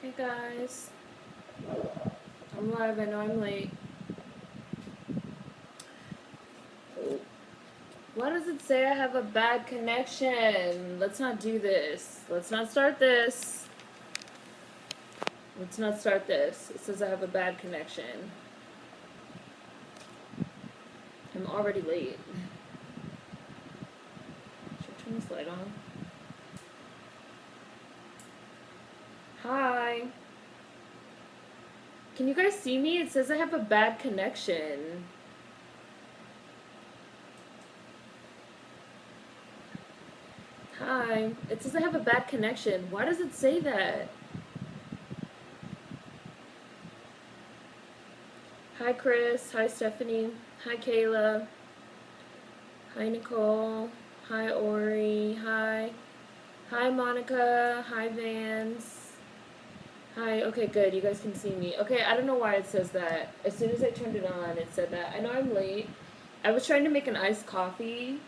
Hey guys, I'm live. I know I'm late. Why does it say I have a bad connection? Let's not do this. Let's not start this. Let's not start this. It says I have a bad connection. I'm already late. Should I turn this light on? Hi. Can you guys see me? It says I have a bad connection. Hi. It says I have a bad connection. Why does it say that? Hi Chris. Hi Stephanie. Hi Kayla. Hi Nicole. Hi Ori. Hi. Hi Monica. Hi Vance. Hi. Okay, good. You guys can see me. Okay, I don't know why it says that. As soon as I turned it on, it said that. I know I'm late. I was trying to make an iced coffee.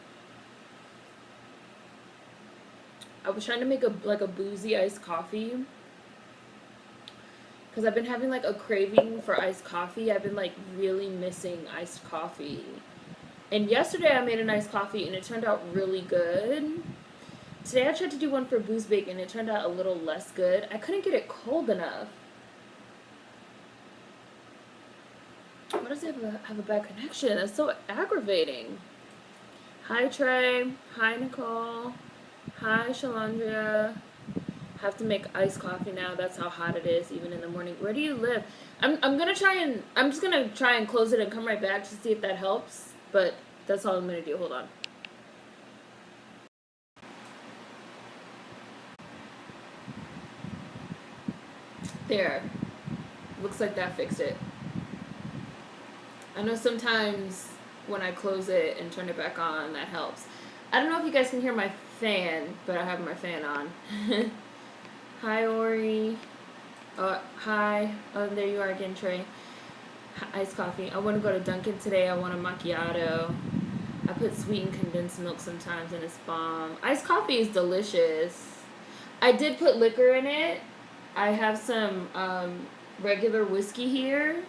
I was trying to make a boozy iced coffee. Because I've been having like a craving for iced coffee. I've been like really missing iced coffee. And yesterday I made an iced coffee and it turned out really good. Today I tried to do one for Booze Bake and it turned out a little less good. I couldn't get it cold enough. Why does it have a bad connection? That's so aggravating. Hi Trey. Hi Nicole. Hi Shalandria. Have to make iced coffee now. That's how hot it is even in the morning. Where do you live? I'm just gonna try and close it and come right back to see if that helps. But that's all I'm gonna do. Hold on. There. Looks like that fixed it. I know sometimes when I close it and turn it back on, that helps. I don't know if you guys can hear my fan, but I have my fan on. Hi, Ori. Hi. Oh, there you are again, Trey. Iced coffee. I want to go to Dunkin' today. I want a macchiato. I put sweetened condensed milk sometimes and it's bomb. Iced coffee is delicious. I did put liquor in it. I have some regular whiskey here.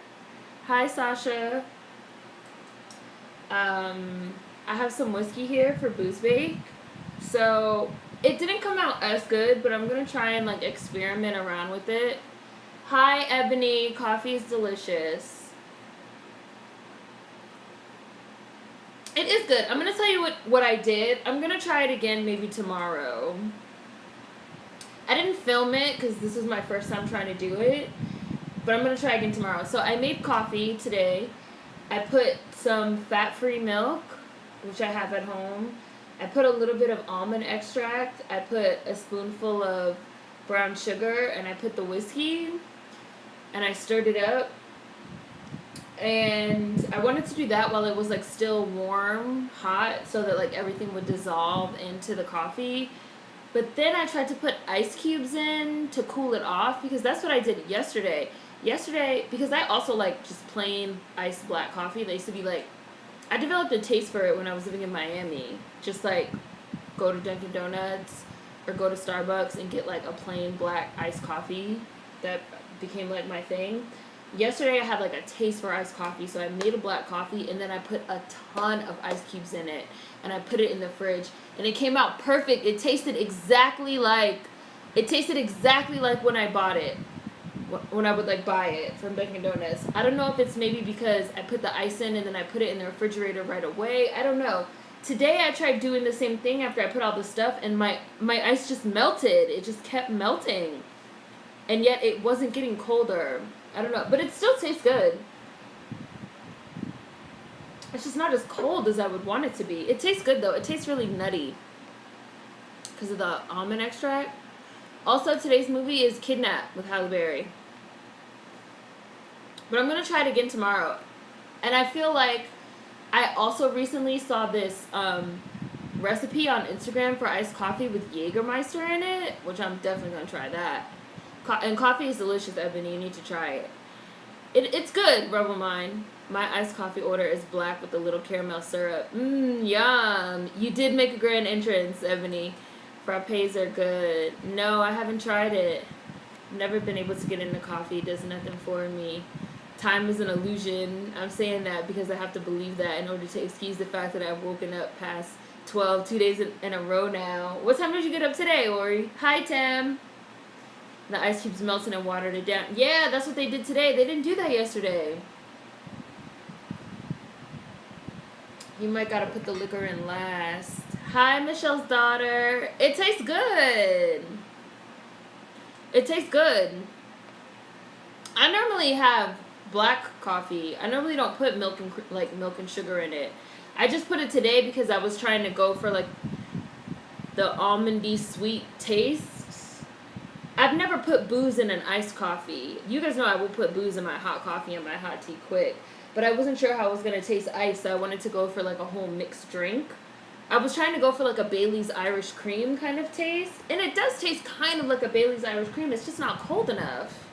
Hi, Sasha. I have some whiskey here for Booze Bake. So it didn't come out as good, but I'm gonna try and like experiment around with it. Hi, Ebony. Coffee is delicious. It is good. I'm gonna tell you what I did. I'm gonna try it again maybe tomorrow. I didn't film it because this was my first time trying to do it, but I'm gonna try again tomorrow. So I made coffee today. I put some fat-free milk, which I have at home. I put a little bit of almond extract. I put a spoonful of brown sugar, and I put the whiskey, and I stirred it up. And I wanted to do that while it was like still warm, hot, so that like everything would dissolve into the coffee. But then I tried to put ice cubes in to cool it off because that's what I did yesterday. Yesterday, because I also like just plain iced black coffee. They used to be like, I developed a taste for it when I was living in Miami. Just like go to Dunkin' Donuts or go to Starbucks and get like a plain black iced coffee. That became like my thing. Yesterday I had like a taste for iced coffee, so I made a black coffee and then I put a ton of ice cubes in it and I put it in the fridge and it came out perfect. It tasted exactly like when I bought it. When I would like buy it from Dunkin' Donuts. I don't know if it's maybe because I put the ice in and then I put it in the refrigerator right away. I don't know. Today I tried doing the same thing after I put all the stuff and my ice just melted. It just kept melting. And yet it wasn't getting colder. I don't know. But it still tastes good. It's just not as cold as I would want it to be. It tastes good though. It tastes really nutty. Because of the almond extract. Also, today's movie is Kidnap with Halle Berry. But I'm going to try it again tomorrow. And I feel like I also recently saw this recipe on Instagram for iced coffee with Jägermeister in it, which I'm definitely going to try that. And coffee is delicious, Ebony. You need to try it. It's good, Rebel Mine. My iced coffee order is black with a little caramel syrup. Yum. You did make a grand entrance, Ebony. Frappes are good. No, I haven't tried it. Never been able to get into coffee. It does nothing for me. Time is an illusion. I'm saying that because I have to believe that in order to excuse the fact that I've woken up past 12, 2 days in a row now. What time did you get up today, Ori? Hi, Tim. The ice cubes melted and watered it down. Yeah, that's what they did today. They didn't do that yesterday. You might gotta put the liquor in last. Hi, Michelle's daughter. It tastes good. It tastes good. I normally have black coffee. I normally don't put milk and sugar in it. I just put it today because I was trying to go for like the almondy sweet taste. I've never put booze in an iced coffee. You guys know I will put booze in my hot coffee and my hot tea quick. But I wasn't sure how it was going to taste iced, so I wanted to go for like a whole mixed drink. I was trying to go for like a Bailey's Irish Cream kind of taste. And it does taste kind of like a Bailey's Irish Cream. It's just not cold enough.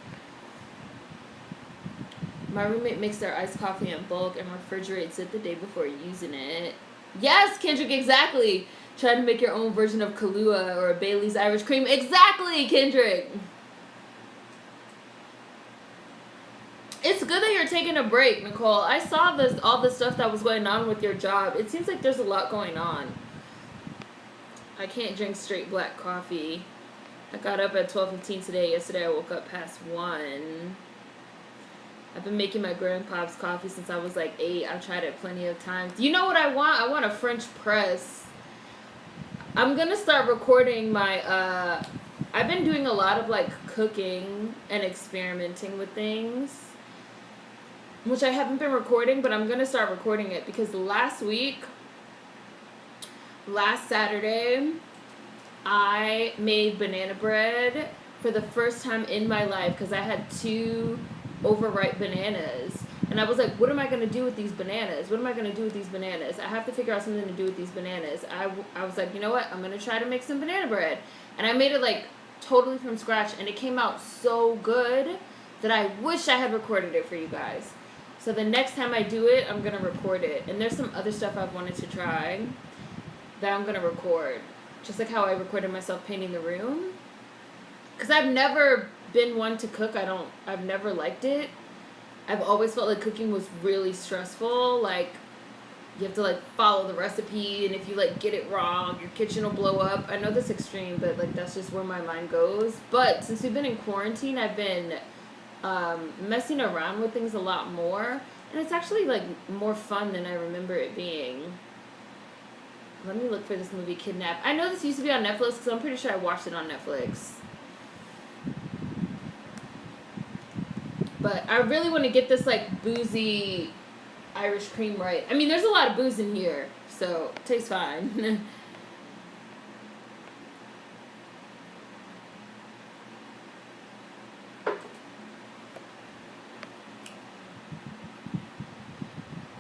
My roommate makes their iced coffee in bulk and refrigerates it the day before using it. Yes, Kendrick, exactly. Try to make your own version of Kahlua or a Bailey's Irish Cream. Exactly, Kendrick. It's good that you're taking a break, Nicole. I saw all the stuff that was going on with your job. It seems like there's a lot going on. I can't drink straight black coffee. I got up at 12:15 today. Yesterday I woke up past 1. I've been making my grandpa's coffee since I was like 8. I've tried it plenty of times. You know what I want? I want a French press. I'm gonna start recording my, I've been doing a lot of like cooking and experimenting with things, which I haven't been recording, but I'm gonna start recording it because last Saturday, I made banana bread for the first time in my life because I had 2 overripe bananas. And I was like, what am I going to do with these bananas? What am I going to do with these bananas? I have to figure out something to do with these bananas. I was like, you know what? I'm going to try to make some banana bread. And I made it like totally from scratch. And it came out so good that I wish I had recorded it for you guys. So the next time I do it, I'm going to record it. And there's some other stuff I've wanted to try that I'm going to record. Just like how I recorded myself painting the room. Because I've never been one to cook. I've never liked it. I've always felt like cooking was really stressful. Like, you have to, like, follow the recipe, and if you, like, get it wrong, your kitchen will blow up. I know that's extreme, but, like, that's just where my mind goes. But since we've been in quarantine, I've been messing around with things a lot more, and it's actually, like, more fun than I remember it being. Let me look for this movie, Kidnap. I know this used to be on Netflix, because I'm pretty sure I watched it on Netflix. But I really want to get this, like, boozy Irish cream right. I mean, there's a lot of booze in here, so it tastes fine.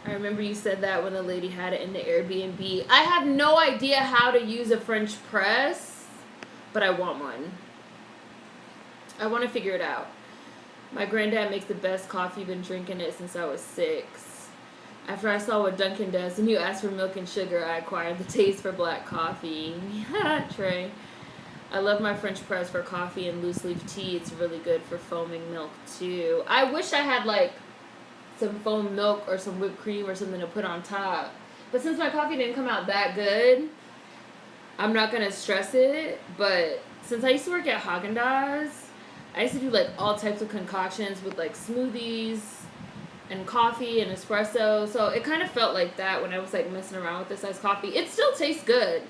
I remember you said that when the lady had it in the Airbnb. I have no idea how to use a French press, but I want one. I want to figure it out. My granddad makes the best coffee. Been drinking it since I was 6. After I saw what Dunkin' does and you asked for milk and sugar, I acquired the taste for black coffee. Trey. I love my French press for coffee and loose leaf tea. It's really good for foaming milk too. I wish I had like some foam milk or some whipped cream or something to put on top. But since my coffee didn't come out that good, I'm not going to stress it. But since I used to work at Haagen-Dazs, I used to do, like, all types of concoctions with, like, smoothies and coffee and espresso. So it kind of felt like that when I was, like, messing around with this iced coffee. It still tastes good.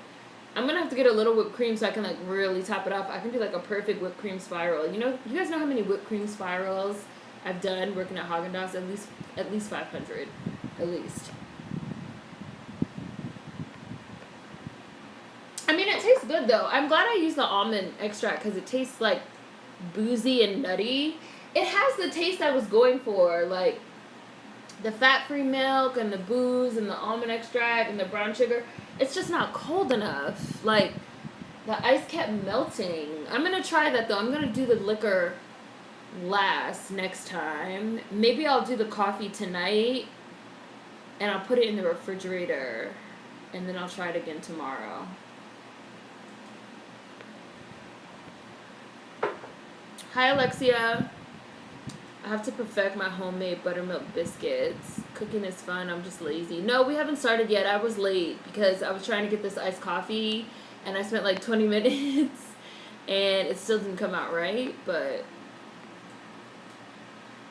I'm going to have to get a little whipped cream so I can, like, really top it off. I can do, like, a perfect whipped cream spiral. You know, you guys know how many whipped cream spirals I've done working at Haagen-Dazs? At least 500. At least. I mean, it tastes good, though. I'm glad I used the almond extract because it tastes, like, boozy and nutty. It has the taste I was going for, like the fat-free milk and the booze and the almond extract and the brown sugar. It's just not cold enough. Like, the ice kept melting. I'm gonna try that though. I'm gonna do the liquor last next time. Maybe I'll do the coffee tonight and I'll put it in the refrigerator and then I'll try it again tomorrow. Hi, Alexia. I have to perfect my homemade buttermilk biscuits. Cooking is fun. I'm just lazy. No, we haven't started yet. I was late because I was trying to get this iced coffee, and I spent like 20 minutes, and it still didn't come out right, but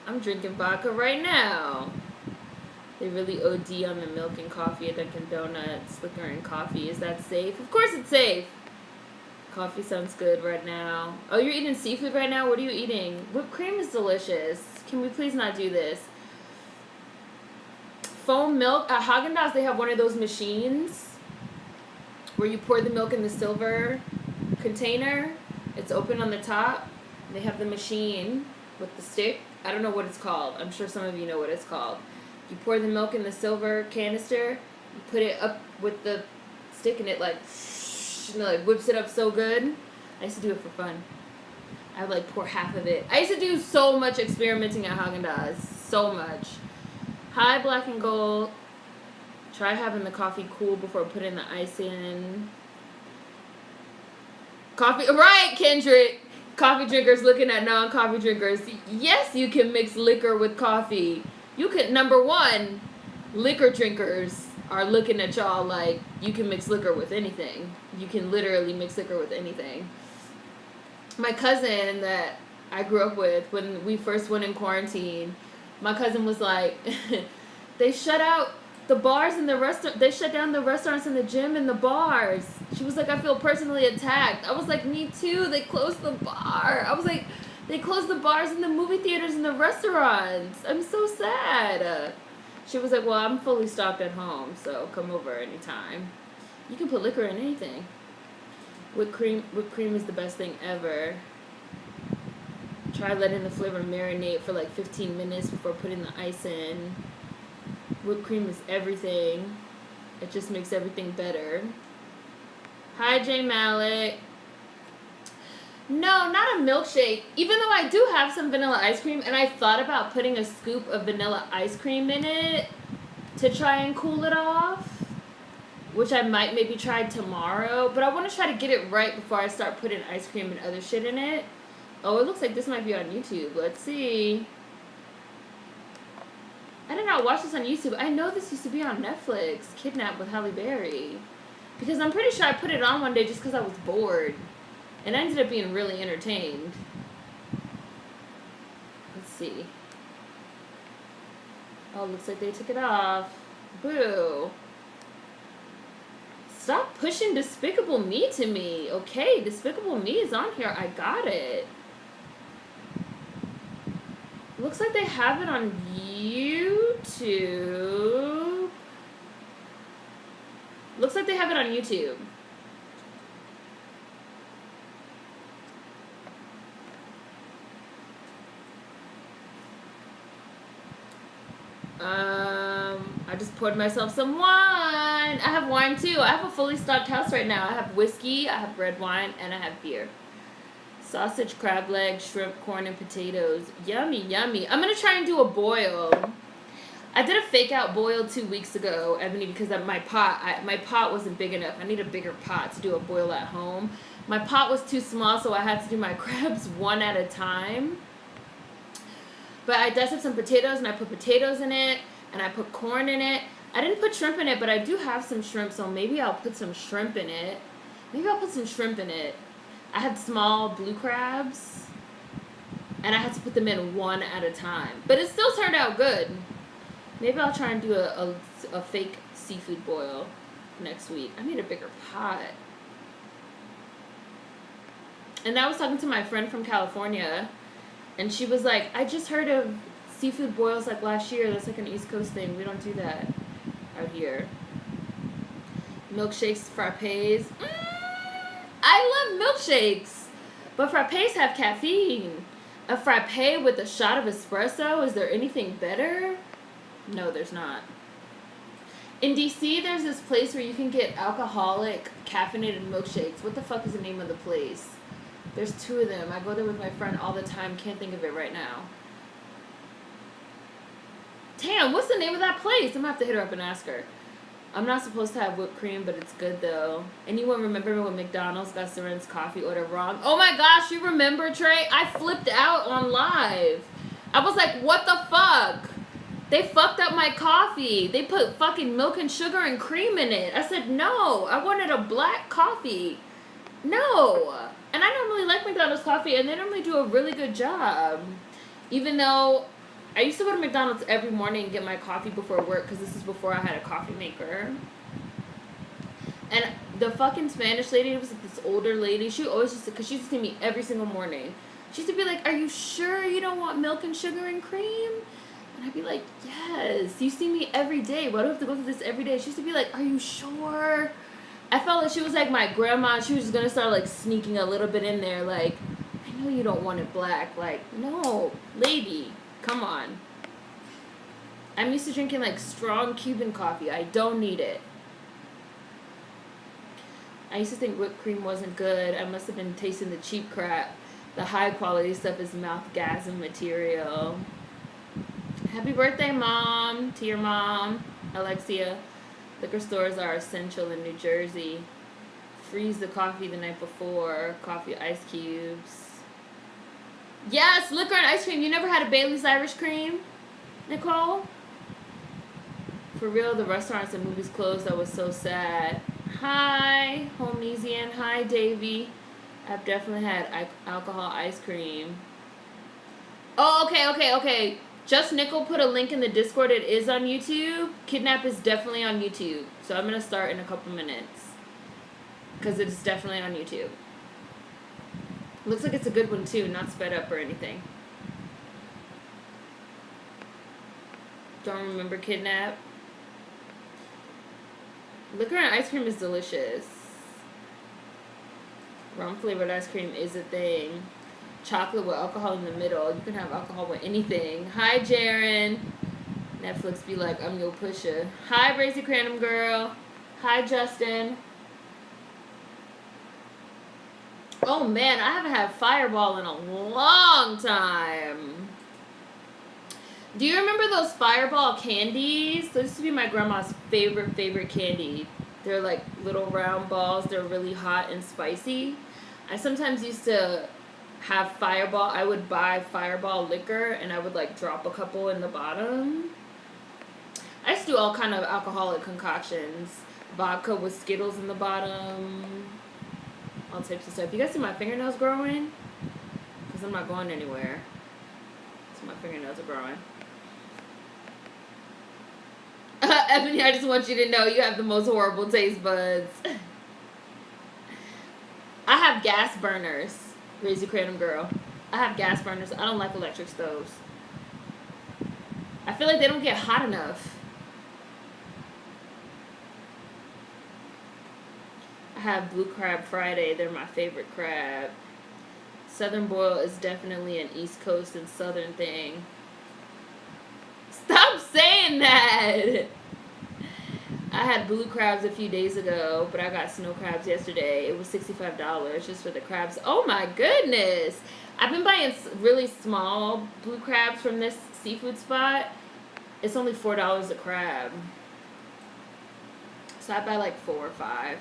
I'm drinking vodka right now. They really OD on the milk and coffee at Dunkin' Donuts. Liquor and coffee. Is that safe? Of course it's safe. Coffee sounds good right now. Oh, you're eating seafood right now? What are you eating? Whipped cream is delicious. Can we please not do this? Foam milk. At Haagen-Dazs, they have one of those machines where you pour the milk in the silver container. It's open on the top. They have the machine with the stick. I don't know what it's called. I'm sure some of you know what it's called. You pour the milk in the silver canister. You put it up with the stick, and it like whips it up so good. I used to do it for fun. I would like pour half of it. I used to do so much experimenting at Haagen-Dazs. So much. Hi, Black and Gold. Try having the coffee cool before putting the ice in. Coffee. Right, Kendrick. Coffee drinkers looking at non-coffee drinkers. Yes, you can mix liquor with coffee. You can, number one, liquor drinkers are looking at y'all like you can mix liquor with anything. You can literally mix liquor with anything. My cousin that I grew up with, when we first went in quarantine, my cousin was like, they shut out the bars and the restaurant. They shut down the restaurants and the gym and the bars. She was like, I feel personally attacked. I was like, me too. They closed the bar. I was like, they closed the bars and the movie theaters and the restaurants. I'm so sad. She was like, well, I'm fully stocked at home, so come over anytime. You can put liquor in anything. Whipped cream is the best thing ever. Try letting the flavor marinate for like 15 minutes before putting the ice in. Whipped cream is everything. It just makes everything better. Hi, J Malik. No, not a milkshake. Even though I do have some vanilla ice cream, and I thought about putting a scoop of vanilla ice cream in it to try and cool it off, which I might maybe try tomorrow, but I want to try to get it right before I start putting ice cream and other shit in it. Oh, it looks like this might be on YouTube. Let's see. I did not watch this on YouTube. I know this used to be on Netflix, Kidnap with Halle Berry, because I'm pretty sure I put it on one day just because I was bored. And I ended up being really entertained. Let's see. Oh, looks like they took it off. Boo. Stop pushing Despicable Me to me. Okay, Despicable Me is on here. I got it. Looks like they have it on YouTube. Looks like they have it on YouTube. I just poured myself some wine. I have wine too. I have a fully stocked house right now. I have whiskey, I have red wine, and I have beer. Sausage, crab legs, shrimp, corn, and potatoes. Yummy, yummy. I'm going to try and do a boil. I did a fake out boil 2 weeks ago, Ebony, because my pot wasn't big enough. I need a bigger pot to do a boil at home. My pot was too small, so I had to do my crabs one at a time. But I dusted some potatoes, and I put potatoes in it, and I put corn in it. I didn't put shrimp in it, but I do have some shrimp, so maybe I'll put some shrimp in it. I had small blue crabs, and I had to put them in one at a time. But it still turned out good. Maybe I'll try and do a fake seafood boil next week. I need a bigger pot. And I was talking to my friend from California, and she was like, I just heard of seafood boils like last year. That's like an East Coast thing. We don't do that out here. Milkshakes, frappes. I love milkshakes. But frappes have caffeine. A frappe with a shot of espresso, is there anything better? No, there's not. In DC, there's this place where you can get alcoholic caffeinated milkshakes. What the fuck is the name of the place? There's two of them. I go there with my friend all the time. Can't think of it right now. Damn, what's the name of that place? I'm gonna have to hit her up and ask her. I'm not supposed to have whipped cream, but it's good though. Anyone remember when McDonald's got Seren's coffee order wrong? Oh my gosh, you remember, Trey? I flipped out on live. I was like, what the fuck? They fucked up my coffee. They put fucking milk and sugar and cream in it. I said, no, I wanted a black coffee. No. And I normally like McDonald's coffee, and they normally do a really good job. Even though I used to go to McDonald's every morning and get my coffee before work, because this is before I had a coffee maker. And the fucking Spanish lady, it was like this older lady, she always used to, because she used to see me every single morning. She used to be like, are you sure you don't want milk and sugar and cream? And I'd be like, yes. You see me every day. Why do I have to go through this every day? She used to be like, are you sure? I felt like she was like my grandma. She was just going to start like sneaking a little bit in there. Like, I know you don't want it black. Like, no, lady, come on. I'm used to drinking like strong Cuban coffee. I don't need it. I used to think whipped cream wasn't good. I must have been tasting the cheap crap. The high quality stuff is mouth-gasm material. Happy birthday, Mom, to your mom, Alexia. Liquor stores are essential in New Jersey. Freeze the coffee the night before. Coffee ice cubes. Yes, liquor and ice cream. You never had a Bailey's Irish Cream, Nicole? For real, the restaurants and movies closed. That was so sad. Hi, Homesian. Hi, Davy. I've definitely had alcohol ice cream. Oh, okay. Just Nickel put a link in the Discord. It is on YouTube. Kidnap is definitely on YouTube. So I'm going to start in a couple minutes. Because it is definitely on YouTube. Looks like it's a good one too. Not sped up or anything. Don't remember Kidnap. Liquor and ice cream is delicious. Rum flavored ice cream is a thing. Chocolate with alcohol in the middle. You can have alcohol with anything. Hi, Jaren. Netflix be like, I'm your pusher. Hi, Brazy Crandom Girl. Hi, Justin. Oh, man, I haven't had Fireball in a long time. Do you remember those Fireball candies? Those used to be my grandma's favorite candy. They're like little round balls. They're really hot and spicy. I sometimes used to have Fireball. I would buy Fireball liquor and I would like drop a couple in the bottom. I used to do all kind of alcoholic concoctions. Vodka with Skittles in the bottom. All types of stuff. You guys see my fingernails growing? Because I'm not going anywhere. So my fingernails are growing. Ebony, I just want you to know you have the most horrible taste buds. I have gas burners. Raise your Kratom Girl. I have gas burners. I don't like electric stoves. I feel like they don't get hot enough. I have Blue Crab Friday. They're my favorite crab. Southern Boil is definitely an East Coast and Southern thing. Stop saying that! I had blue crabs a few days ago, but I got snow crabs yesterday. It was $65 just for the crabs. Oh my goodness! I've been buying really small blue crabs from this seafood spot. It's only $4 a crab. So I buy like 4 or 5.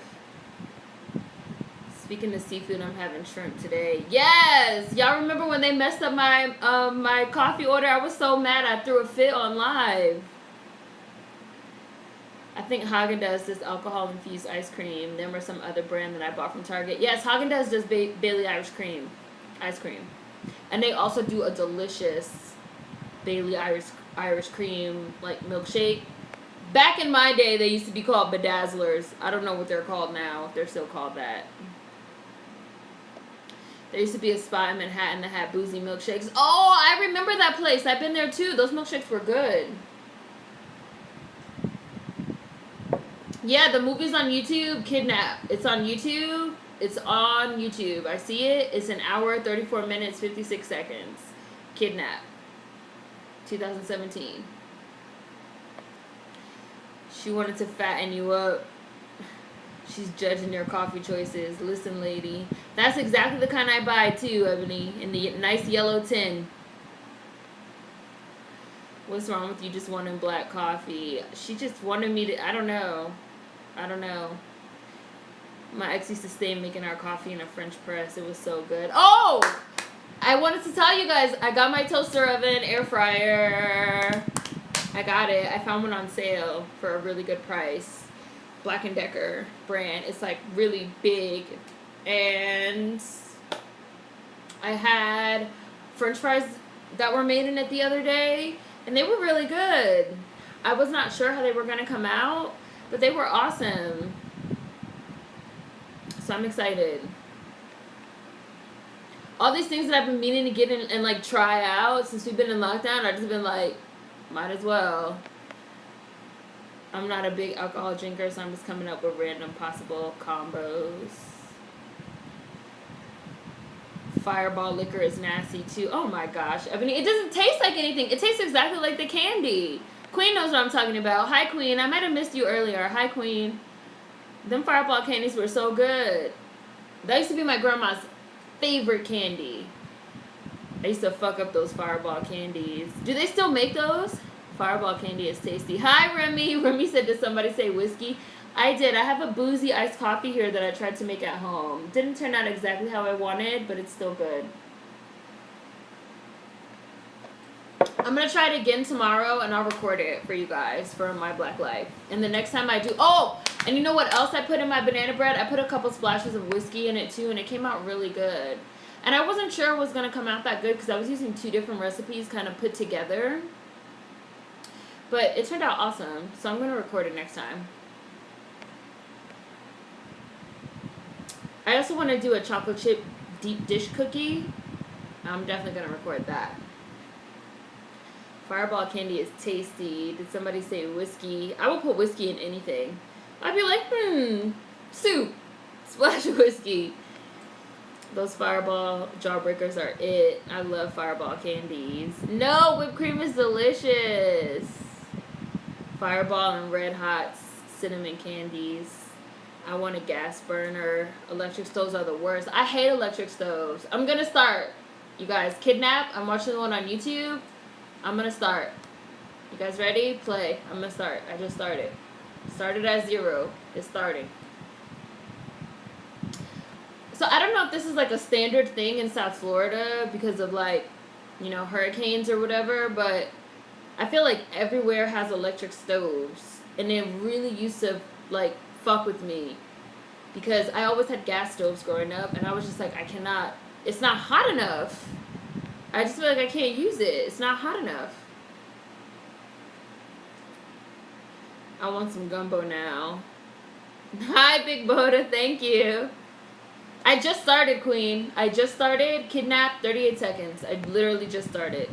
Speaking of seafood, I'm having shrimp today. Yes! Y'all remember when they messed up my my coffee order? I was so mad I threw a fit on live. I think Haagen-Dazs does alcohol-infused ice cream. Them or some other brand that I bought from Target. Yes, Haagen-Dazs does Bailey Irish cream. Ice cream. And they also do a delicious Bailey Irish cream, like, milkshake. Back in my day, they used to be called Bedazzlers. I don't know what they're called now, if they're still called that. There used to be a spot in Manhattan that had boozy milkshakes. Oh, I remember that place. I've been there, too. Those milkshakes were good. Yeah, the movie's on YouTube. Kidnap. It's on YouTube. It's on YouTube. I see it. It's an hour, 34 minutes, 56 seconds. Kidnap. 2017. She wanted to fatten you up. She's judging your coffee choices. Listen, lady. That's exactly the kind I buy, too, Ebony. In the nice yellow tin. What's wrong with you just wanting black coffee? She just wanted me to, I don't know. My ex used to stay making our coffee in a French press. It was so good. Oh! I wanted to tell you guys, I got my toaster oven, air fryer. I got it. I found one on sale for a really good price. Black & Decker brand. It's like really big. And I had French fries that were made in it the other day. And they were really good. I was not sure how they were going to come out, but they were awesome. So I'm excited. All these things that I've been meaning to get in and like try out since we've been in lockdown, I've just been like, might as well. I'm not a big alcohol drinker, so I'm just coming up with random possible combos. Fireball liquor is nasty too. Oh my gosh. I mean, it doesn't taste like anything. It tastes exactly like the candy. Queen knows what I'm talking about. Hi, Queen. I might have missed you earlier. Hi, Queen. Them Fireball candies were so good. That used to be my grandma's favorite candy. I used to fuck up those Fireball candies. Do they still make those? Fireball candy is tasty. Hi, Remy. Remy said, did somebody say whiskey? I did. I have a boozy iced coffee here that I tried to make at home. Didn't turn out exactly how I wanted, but it's still good. I'm going to try it again tomorrow, and I'll record it for you guys for my Black Life. And the next time I do... Oh! And you know what else I put in my banana bread? I put a couple splashes of whiskey in it, too, and it came out really good. And I wasn't sure it was going to come out that good because I was using 2 different recipes kind of put together. But it turned out awesome, so I'm going to record it next time. I also want to do a chocolate chip deep dish cookie. I'm definitely going to record that. Fireball candy is tasty. Did somebody say whiskey? I will put whiskey in anything. I'd be like, soup. Splash of whiskey. Those Fireball Jawbreakers are it. I love Fireball candies. No, whipped cream is delicious. Fireball and Red Hot cinnamon candies. I want a gas burner. Electric stoves are the worst. I hate electric stoves. I'm going to start. You guys, Kidnap. I'm watching the one on YouTube. I'm going to start. You guys ready? Play. I'm going to start. I just started. Started at 0. It's starting. So I don't know if this is like a standard thing in South Florida because of like, you know, hurricanes or whatever, but I feel like everywhere has electric stoves. And it really used to like fuck with me because I always had gas stoves growing up and I was just like, I cannot, it's not hot enough. I just feel like I can't use it. It's not hot enough. I want some gumbo now. Hi, Big Boda. Thank you. I just started, Queen. I just started. Kidnap, 38 seconds. I literally just started.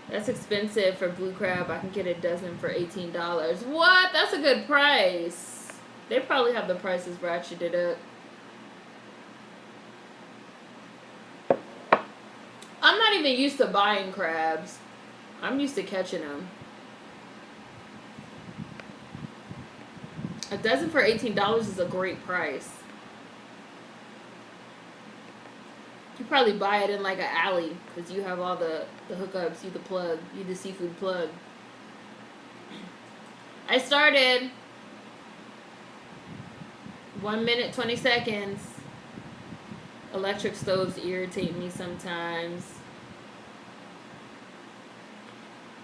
That's expensive for blue crab. I can get a dozen for $18. What? That's a good price. They probably have the prices ratcheted up. I'm not even used to buying crabs. I'm used to catching them. A dozen for $18 is a great price. You probably buy it in like an alley because you have all the hookups, you the plug, you the seafood plug. I started. 1 minute, 20 seconds. Electric stoves irritate me sometimes.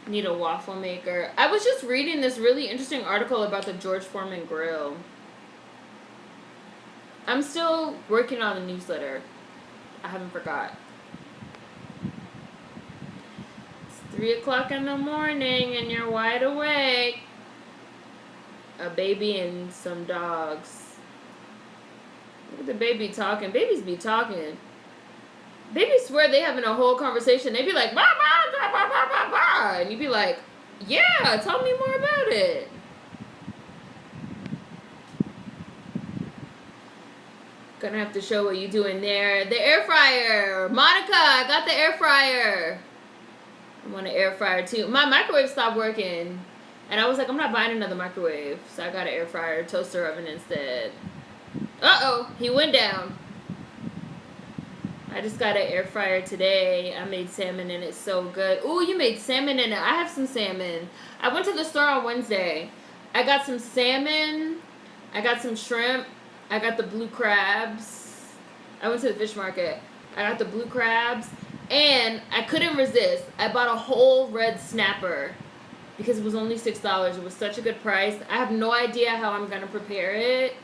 Need a waffle maker. I was just reading this really interesting article about the George Foreman grill. I'm still working on the newsletter. I haven't forgot. It's 3 o'clock in the morning and you're wide awake. A baby and some dogs. Look at the baby talking. Babies be talking. Babies swear they having a whole conversation. They be like, bah, bah, bah, bah, bah, bah, bah. And you be like, yeah, tell me more about it. Gonna have to show what you doing there. The air fryer. Monica, I got the air fryer. I want an air fryer too. My microwave stopped working. And I was like, I'm not buying another microwave. So I got an air fryer, toaster oven instead. Uh-oh, he went down. I just got an air fryer today. I made salmon and it's so good. Ooh, you made salmon in it. I have some salmon. I went to the store on Wednesday. I got some salmon. I got some shrimp. I got the blue crabs. I went to the fish market. I got the blue crabs. And I couldn't resist. I bought a whole red snapper because it was only $6. It was such a good price. I have no idea how I'm going to prepare it.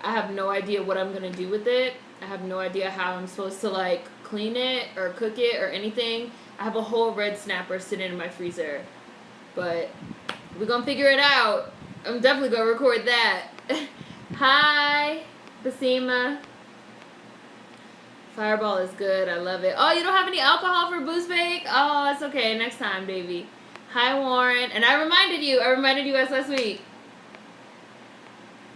I have no idea what I'm going to do with it. I have no idea how I'm supposed to, like, clean it or cook it or anything. I have a whole red snapper sitting in my freezer. But we're going to figure it out. I'm definitely going to record that. Hi, Basima. Fireball is good. I love it. Oh, you don't have any alcohol for Boost Bake? Oh, it's okay. Next time, baby. Hi, Warren. And I reminded you guys last week.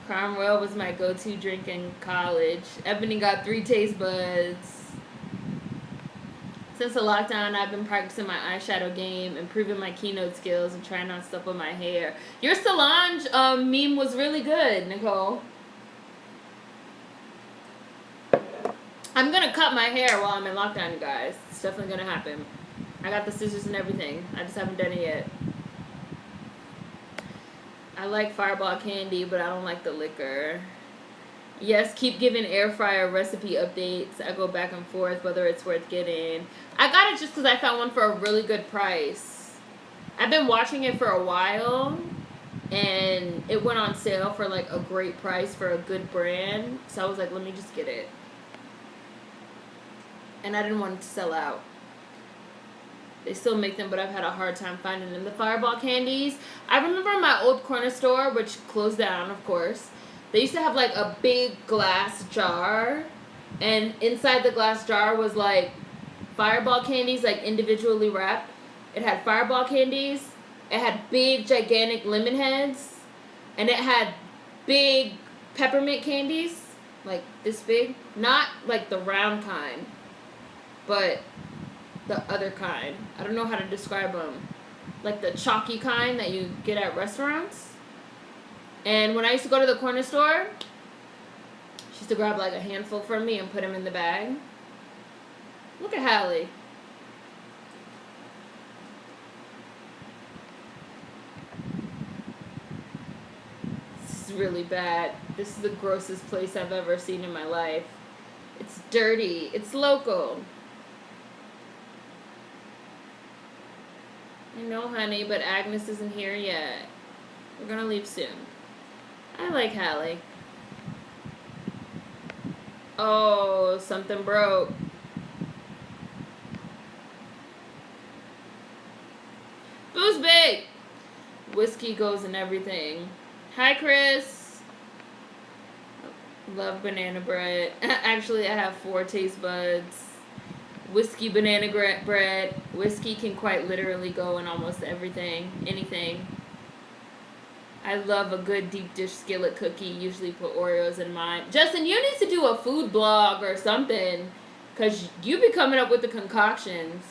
Crown Royal was my go-to drink in college. Ebony got 3 taste buds. Since the lockdown, I've been practicing my eyeshadow game, improving my keynote skills, and trying on stuff with my hair. Your Solange meme was really good, Nicole. I'm going to cut my hair while I'm in lockdown, you guys. It's definitely going to happen. I got the scissors and everything. I just haven't done it yet. I like Fireball candy, but I don't like the liquor. Yes, keep giving air fryer recipe updates. I go back and forth whether it's worth getting. I got it just because I found one for a really good price. I've been watching it for a while, and it went on sale for like a great price for a good brand. So I was like, let me just get it. And I didn't want it to sell out. They still make them, but I've had a hard time finding them. The Fireball candies. I remember my old corner store, which closed down, of course. They used to have, like, a big glass jar. And inside the glass jar was, like, Fireball candies, like, individually wrapped. It had Fireball candies. It had big, gigantic lemon heads. And it had big peppermint candies. Like, this big. Not, like, the round kind. But the other kind. I don't know how to describe them. Like the chalky kind that you get at restaurants. And when I used to go to the corner store, she used to grab like a handful from me and put them in the bag. Look at Hallie. This is really bad. This is the grossest place I've ever seen in my life. It's dirty. It's local. I know, honey, but Agnes isn't here yet. We're gonna leave soon. I like Hallie. Oh, something broke. Boost Bake! Whiskey goes in everything. Hi, Chris. Love banana bread. Actually, I have 4 taste buds. Whiskey banana bread. Whiskey can quite literally go in almost everything. Anything. I love a good deep dish skillet cookie. Usually put Oreos in mine. Justin, you need to do a food blog or something. Because you be coming up with the concoctions.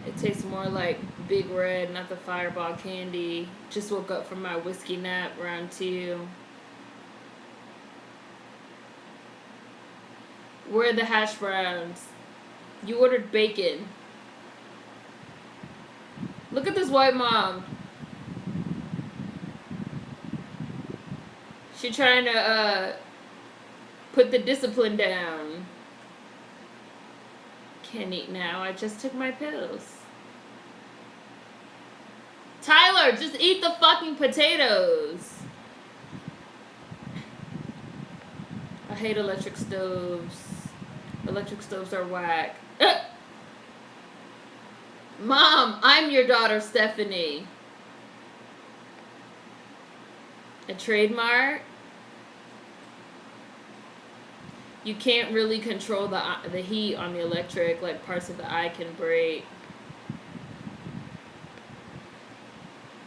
It tastes more like Big Red, not the Fireball candy. Just woke up from my whiskey nap, round 2. Where are the hash browns? You ordered bacon. Look at this white mom. She trying to put the discipline down. Can't eat now. I just took my pills. Tyler, just eat the fucking potatoes. I hate electric stoves. Electric stoves are whack. Mom, I'm your daughter, Stephanie. A trademark? You can't really control the heat on the electric, like parts of the eye can break.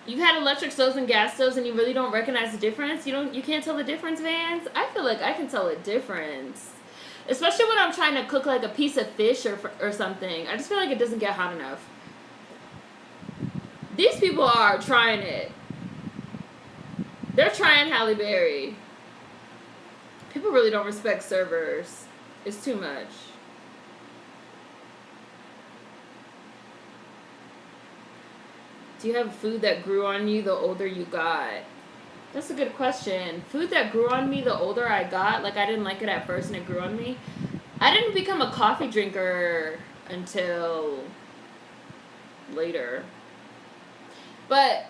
You've had electric stoves and gas stoves and you really don't recognize the difference? You can't tell the difference, Vans? I feel like I can tell a difference. Especially when I'm trying to cook like a piece of fish or something. I just feel like it doesn't get hot enough. These people are trying it. They're trying Halle Berry. People really don't respect servers. It's too much. Do you have food that grew on you the older you got? That's a good question. Food that grew on me the older I got, like I didn't like it at first and it grew on me. I didn't become a coffee drinker until later. But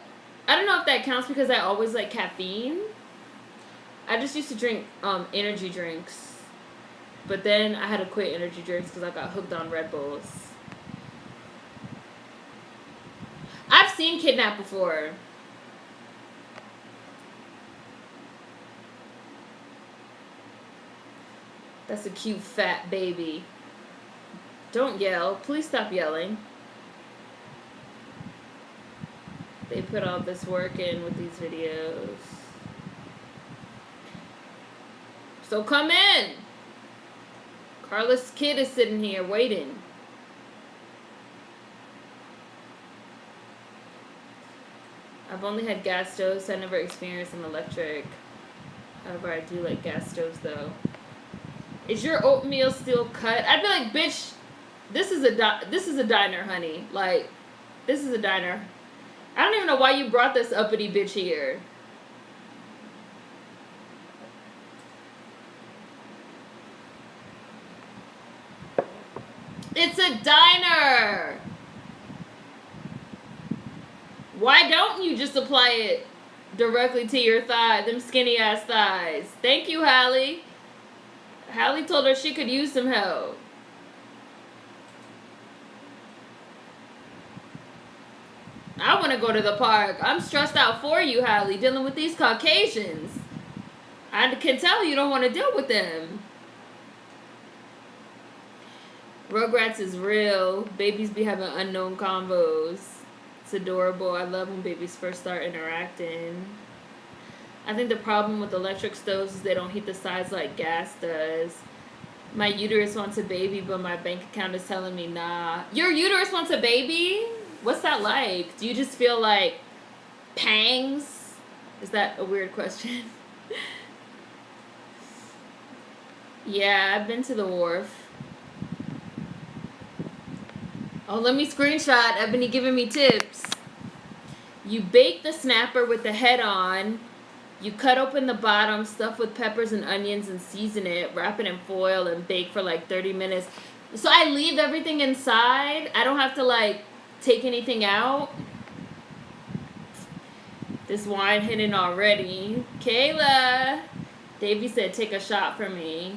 I don't know if that counts because I always like caffeine. I just used to drink energy drinks. But then I had to quit energy drinks because I got hooked on Red Bulls. I've seen Kidnap before. That's a cute fat baby. Don't yell. Please stop yelling. They put all this work in with these videos. So come in. Carla's kid is sitting here waiting. I've only had gas stoves, so I never experienced an electric. However, I do like gas stoves though. Is your oatmeal still cut? I'd be like, bitch, this is a diner, honey. Like, this is a diner. I don't even know why you brought this uppity bitch here. It's a diner. Why don't you just apply it directly to your thigh, them skinny ass thighs? Thank you, Hallie. Hallie told her she could use some help. I want to go to the park. I'm stressed out for you, Hallie, dealing with these Caucasians. I can tell you don't want to deal with them. Rugrats is real. Babies be having unknown combos. It's adorable. I love when babies first start interacting. I think the problem with electric stoves is they don't heat the sides like gas does. My uterus wants a baby, but my bank account is telling me nah. Your uterus wants a baby? What's that like? Do you just feel like pangs? Is that a weird question? Yeah, I've been to the wharf. Oh, let me screenshot. Ebony giving me tips. You bake the snapper with the head on. You cut open the bottom, stuff with peppers and onions and season it. Wrap it in foil and bake for like 30 minutes. So I leave everything inside. I don't have to like take anything out. This wine hitting already. Kayla. Davey said take a shot for me.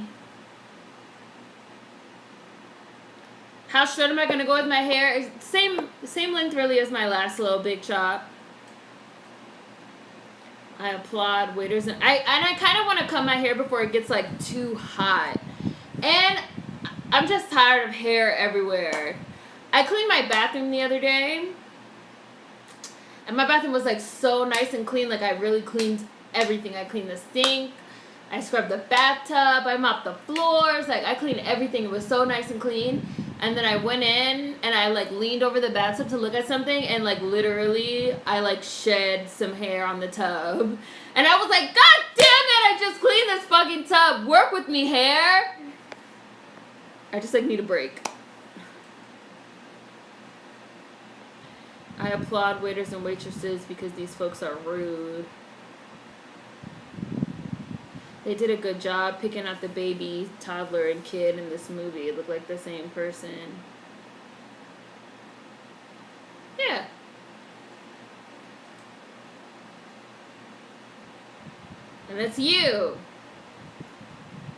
How short am I going to go with my hair? Same length really as my last little big chop. I applaud waiters. And I kind of want to cut my hair before it gets like too hot. And I'm just tired of hair everywhere. I cleaned my bathroom the other day. And my bathroom was like so nice and clean. Like I really cleaned everything. I cleaned the sink. I scrubbed the bathtub. I mopped the floors. Like I cleaned everything. It was so nice and clean. And then I went in and I like leaned over the bathtub to look at something and like literally I like shed some hair on the tub. And I was like, God damn it, I just cleaned this fucking tub. Work with me, hair. I just like need a break. I applaud waiters and waitresses because these folks are rude. They did a good job picking out the baby, toddler, and kid in this movie. It looked like the same person. Yeah. And it's you.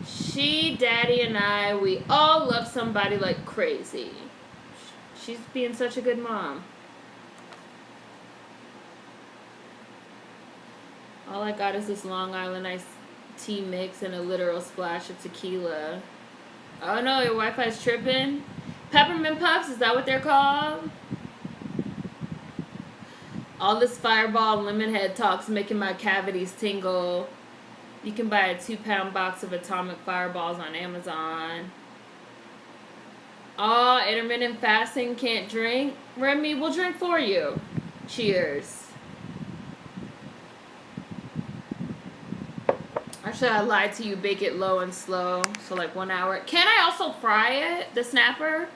She, Daddy, and I, we all love somebody like crazy. She's being such a good mom. All I got is this Long Island iced tea mix and a literal splash of tequila. Oh no, your Wi-Fi's tripping. Peppermint puffs, is that what they're called? All this Fireball lemon head talk's making my cavities tingle. You can buy a 2-pound box of atomic fireballs on Amazon. Oh, intermittent fasting, can't drink. Remy, we'll drink for you. Cheers. Actually, I lied to you. Bake it low and slow. So like 1 hour. Can I also fry it? The snapper?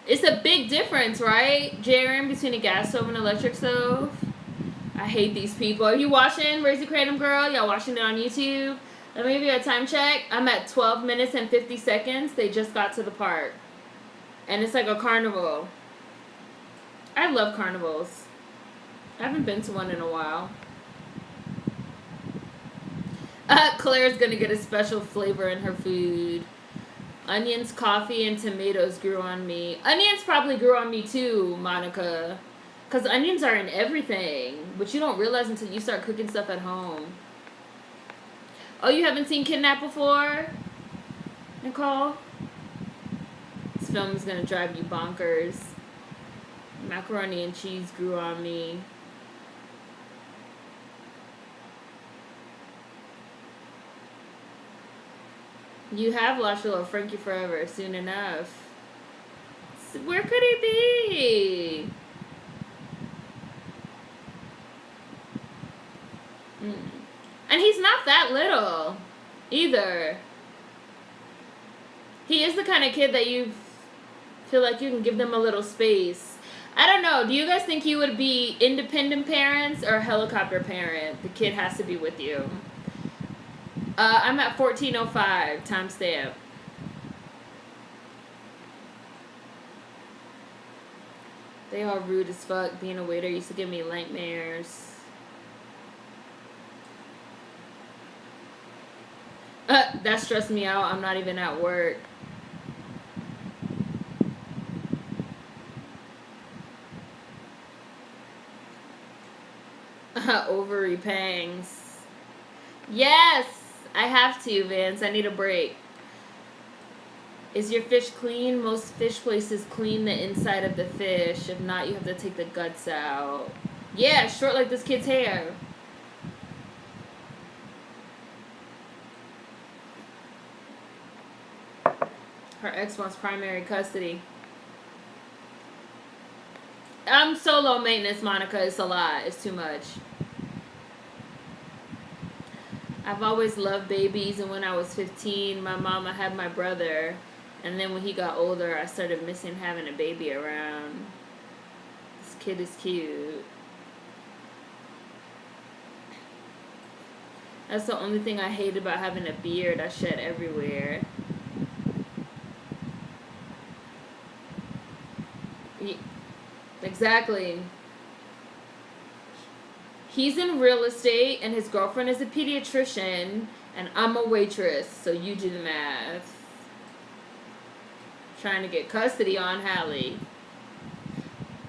It's a big difference, right, Jaren, between a gas stove and electric stove? I hate these people. Are you watching Raise the Kratom Girl? Y'all watching it on YouTube? Let me give you a time check. I'm at 12 minutes and 50 seconds. They just got to the park. And it's like a carnival. I love carnivals. I haven't been to one in a while. Claire's gonna get a special flavor in her food. Onions, coffee, and tomatoes grew on me. Onions probably grew on me too, Monica. Because onions are in everything. But you don't realize until you start cooking stuff at home. Oh, you haven't seen Kidnap before? Nicole? This film is going to drive you bonkers. Macaroni and cheese grew on me. You have lost your little Frankie forever soon enough. Where could he be? And he's not that little either. He is the kind of kid that you feel like you can give them a little space. I don't know. Do you guys think you would be independent parents or helicopter parent? The kid has to be with you. I'm at 14:05 timestamp. They are rude as fuck. Being a waiter used to give me nightmares. That stressed me out. I'm not even at work. Ovary pangs. Yes! I have to, Vance. I need a break. Is your fish clean? Most fish places clean the inside of the fish. If not, you have to take the guts out. Yeah, short like this kid's hair. Her ex wants primary custody. I'm so low maintenance, Monica. It's a lot. It's too much. I've always loved babies, and when I was 15, my mama had my brother, and then when he got older, I started missing having a baby around. This kid is cute. That's the only thing I hate about having a beard. I shed everywhere. Exactly. He's in real estate, and his girlfriend is a pediatrician, and I'm a waitress, so you do the math. Trying to get custody on Hallie.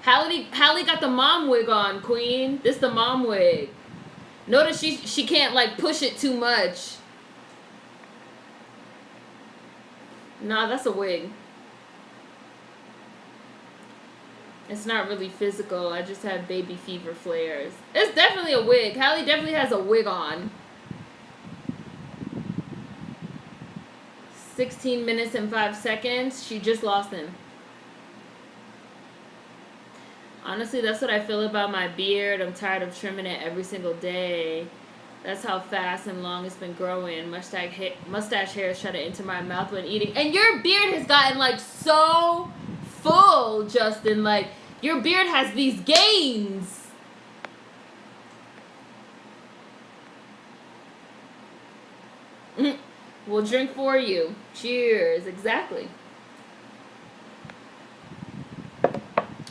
Hallie got the mom wig on, Queen. This the mom wig. Notice she can't, like, push it too much. Nah, that's a wig. It's not really physical. I just have baby fever flares. It's definitely a wig. Hallie definitely has a wig on. 16 minutes and 5 seconds. She just lost him. Honestly, that's what I feel about my beard. I'm tired of trimming it every single day. That's how fast and long it's been growing. Mustache hairs try to enter my mouth when eating. And your beard has gotten, like, so full, Justin. Like, your beard has these gains. We'll drink for you. Cheers. Exactly.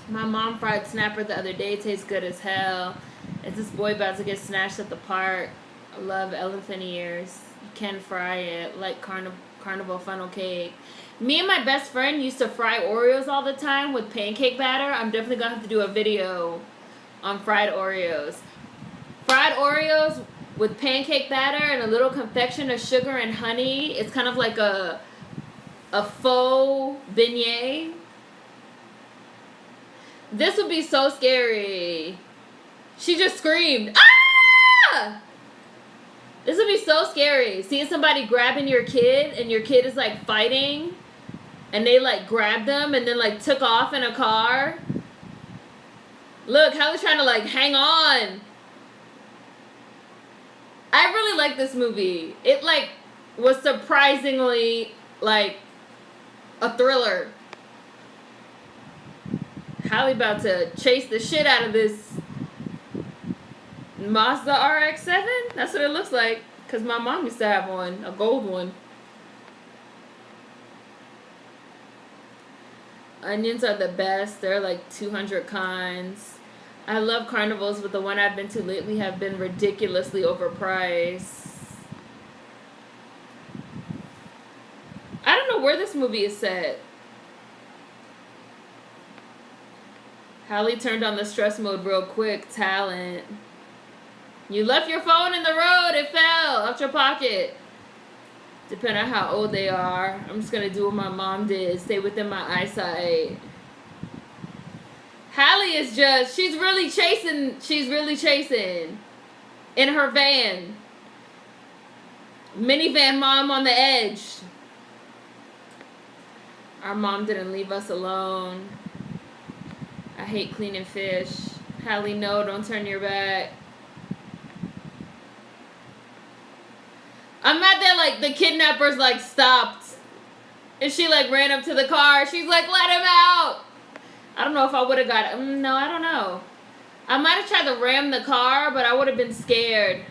My mom fried snapper the other day. Tastes good as hell. Is this boy about to get snatched at the park? I love elephant ears. You can fry it like carnival funnel cake. Me and my best friend used to fry Oreos all the time with pancake batter. I'm definitely going to have to do a video on fried Oreos. Fried Oreos with pancake batter and a little confection of sugar and honey. It's kind of like a faux beignet. This would be so scary. She just screamed. Ah! This would be so scary. Seeing somebody grabbing your kid and your kid is like fighting. and they like grabbed them and then like took off in a car. Look, Halle's trying to like hang on. I really like this movie. It like was surprisingly like a thriller. Halle about to chase the shit out of this Mazda RX-7. That's what it looks like. Because my mom used to have one, a gold one. Onions are the best. There are like 200 kinds. I love carnivals, but the one I've been to lately have been ridiculously overpriced. I don't know where this movie is set. Halle turned on the stress mode real quick. Talent. You left your phone in the road. It fell out your pocket. Depending on how old they are. I'm just going to do what my mom did. Stay within my eyesight. Halle is just, she's really chasing in her van. Minivan mom on the edge. Our mom didn't leave us alone. I hate cleaning fish. Halle, no, don't turn your back. I'm mad that like the kidnappers like stopped. And she like ran up to the car. She's like, let him out. I don't know if I would have got it. No, I don't know. I might have tried to ram the car, but I would have been scared.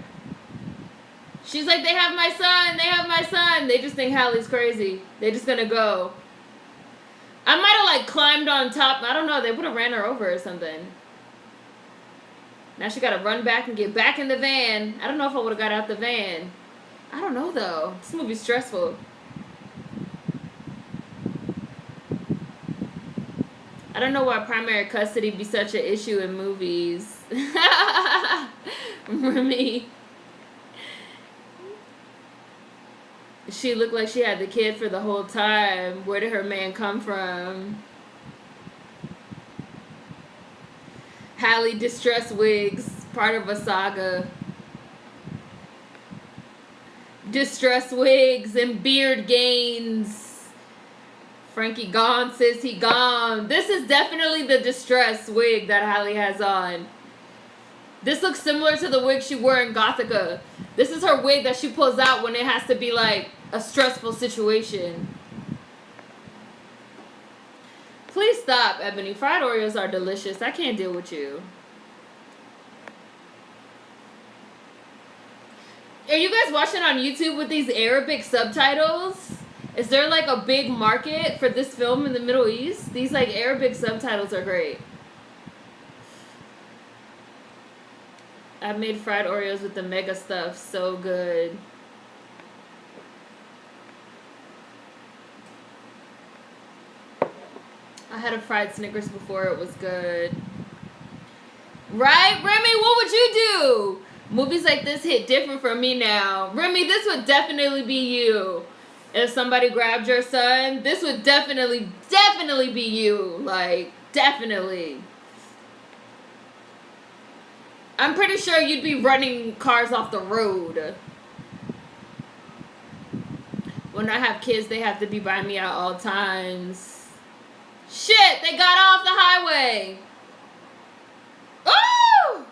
She's like, they have my son. They have my son. They just think Halle's crazy. They just gonna go. I might have like climbed on top. I don't know. They would have ran her over or something. Now she got to run back and get back in the van. I don't know if I would have got out the van. I don't know though. This movie's stressful. I don't know why primary custody be such an issue in movies. Remy. She looked like she had the kid for the whole time. Where did her man come from? Halle distress wigs, part of a saga. Distress wigs and beard gains. Frankie gone, sis, he gone. This is definitely the distress wig that Halle has on. This looks similar to the wig she wore in Gothica. This is her wig that she pulls out when it has to be like a stressful situation. Please stop, Ebony. Fried Oreos are delicious. I can't deal with you. Are you guys watching on YouTube with these Arabic subtitles? Is there like a big market for this film in the Middle East? These like Arabic subtitles are great. I made fried Oreos with the mega stuff. So good. I had a fried Snickers before. It was good. Right, Remy? What would you do? Movies like this hit different for me now. Remy, this would definitely be you. If somebody grabbed your son, this would definitely be you. Like, definitely. I'm pretty sure you'd be running cars off the road. When I have kids, they have to be by me at all times. Shit, they got off the highway. Oh!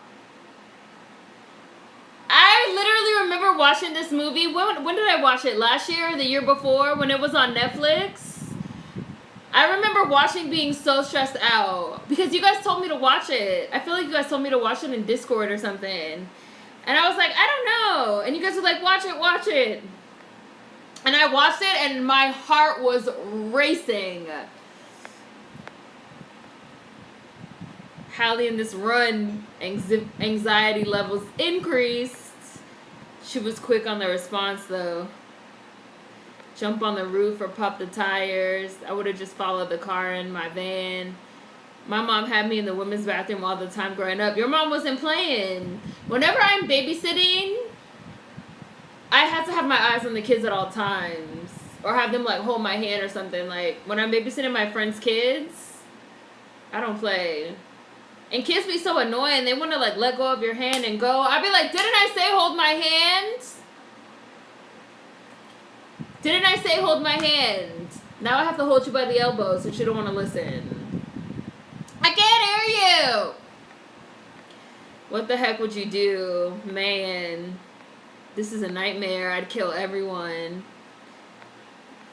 I literally remember watching this movie. When did I watch it? Last year or the year before when it was on Netflix? I remember being so stressed out because you guys told me to watch it. I feel like you guys told me to watch it in Discord or something. And I was like, I don't know. And you guys were like, watch it. And I watched it and my heart was racing. Halle in this run, anxiety levels increased. She was quick on the response though. Jump on the roof or pop the tires. I would have just followed the car in my van. My mom had me in the women's bathroom all the time growing up. Your mom wasn't playing. Whenever I'm babysitting, I have to have my eyes on the kids at all times. Or have them like hold my hand or something. Like when I'm babysitting my friends' kids, I don't play. And kids be so annoying. They want to like let go of your hand and go. I'd be like, didn't I say hold my hand? Didn't I say hold my hand? Now I have to hold you by the elbow since you don't want to listen. I can't hear you! What the heck would you do? Man, this is a nightmare. I'd kill everyone.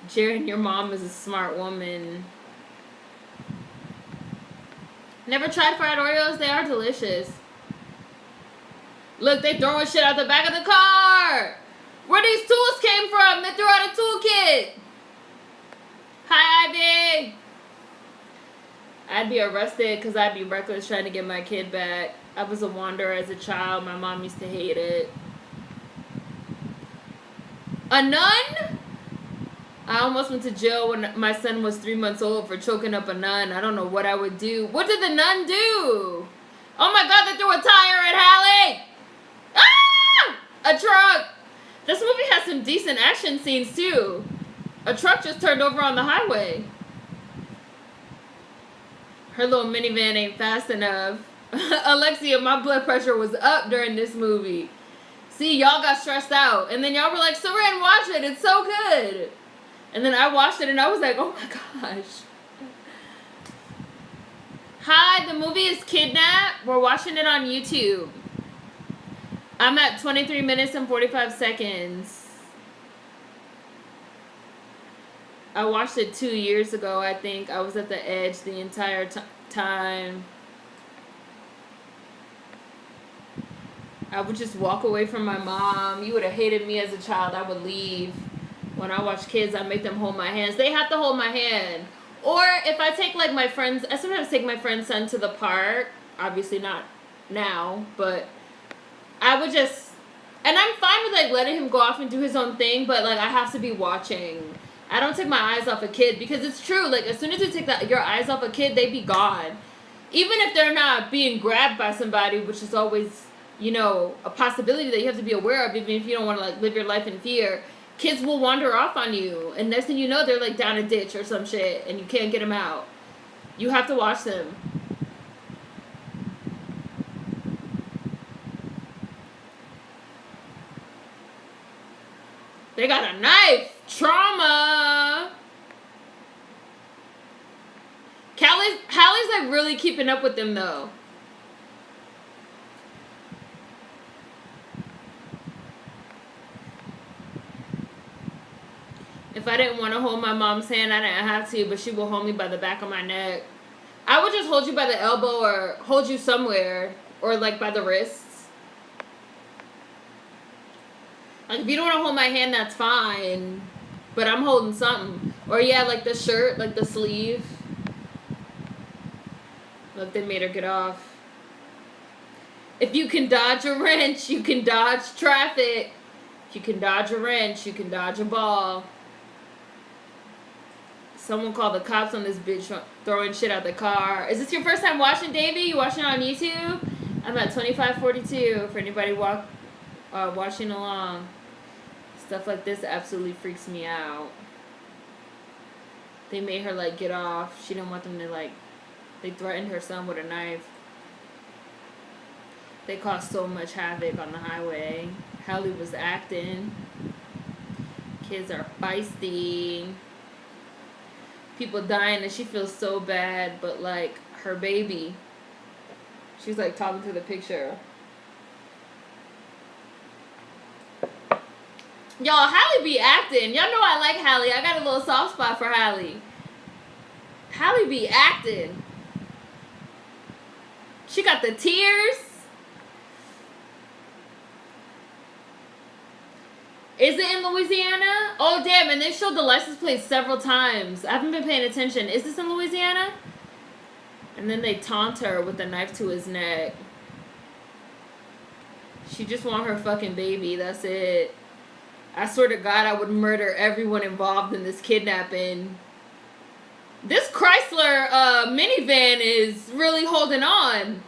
Jared, your mom is a smart woman. Never tried fried Oreos? They are delicious. Look, they throwing shit out the back of the car. Where these tools came from? They threw out a toolkit. Hi, Ivy. I'd be arrested because I'd be reckless trying to get my kid back. I was a wanderer as a child. My mom used to hate it. A nun? I almost went to jail when my son was 3 months old for choking up a nun. I don't know what I would do. What did the nun do? Oh my God, they threw a tire at Hallie! Ah! A truck! This movie has some decent action scenes too. A truck just turned over on the highway. Her little minivan ain't fast enough. Alexia, my blood pressure was up during this movie. See, y'all got stressed out. And then y'all were like, Seren, watch it. It's so good. And then I watched it and I was like, oh my gosh. Hi, the movie is Kidnap. We're watching it on YouTube. I'm at 23 minutes and 45 seconds. I watched it 2 years ago, I think. I was at the edge the entire time. I would just walk away from my mom. You would have hated me as a child. I would leave. When I watch kids, I make them hold my hands. They have to hold my hand. Or if I take like my friends, I sometimes take my friend's son to the park. Obviously not now, but I would just, and I'm fine with like letting him go off and do his own thing, but like I have to be watching. I don't take my eyes off a kid because it's true. Like as soon as you take your eyes off a kid, they be gone. Even if they're not being grabbed by somebody, which is always, you know, a possibility that you have to be aware of, even if you don't want to like live your life in fear. Kids will wander off on you, and next thing you know, they're like down a ditch or some shit, and you can't get them out. You have to watch them. They got a knife. Trauma. Hallie's like really keeping up with them though. If I didn't want to hold my mom's hand, I didn't have to, but she will hold me by the back of my neck. I would just hold you by the elbow or hold you somewhere, or like by the wrists. Like if you don't want to hold my hand, that's fine, but I'm holding something. Or yeah, like the shirt, like the sleeve. Look, they made her get off. If you can dodge a wrench, you can dodge traffic. If you can dodge a wrench, you can dodge a ball. Someone called the cops on this bitch throwing shit out the car. Is this your first time watching, Davey? You watching it on YouTube? I'm at 2542 for anybody watching along. Stuff like this absolutely freaks me out. They made her like get off. She didn't want them to like. They threatened her son with a knife. They caused so much havoc on the highway. Hallie was acting. Kids are feisty. People dying and she feels so bad, but like her baby, she's like talking to the picture. Y'all, Hallie be acting. Y'all know I like Hallie. I got a little soft spot for Hallie. Hallie be acting. She got the tears. Is it in Louisiana? Oh, damn, and they showed the license plate several times. I haven't been paying attention. Is this in Louisiana? And then they taunt her with a knife to his neck. She just want her fucking baby. That's it. I swear to God, I would murder everyone involved in this kidnapping. This Chrysler minivan is really holding on.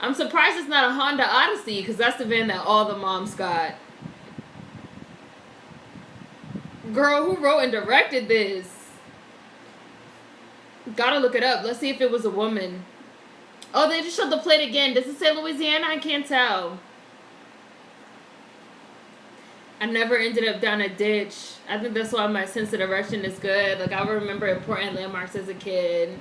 I'm surprised it's not a Honda Odyssey, because that's the van that all the moms got. Girl, who wrote and directed this? Gotta look it up. Let's see if it was a woman. Oh, they just showed the plate again. Does it say Louisiana? I can't tell. I never ended up down a ditch. I think that's why my sense of direction is good. Like, I remember important landmarks as a kid.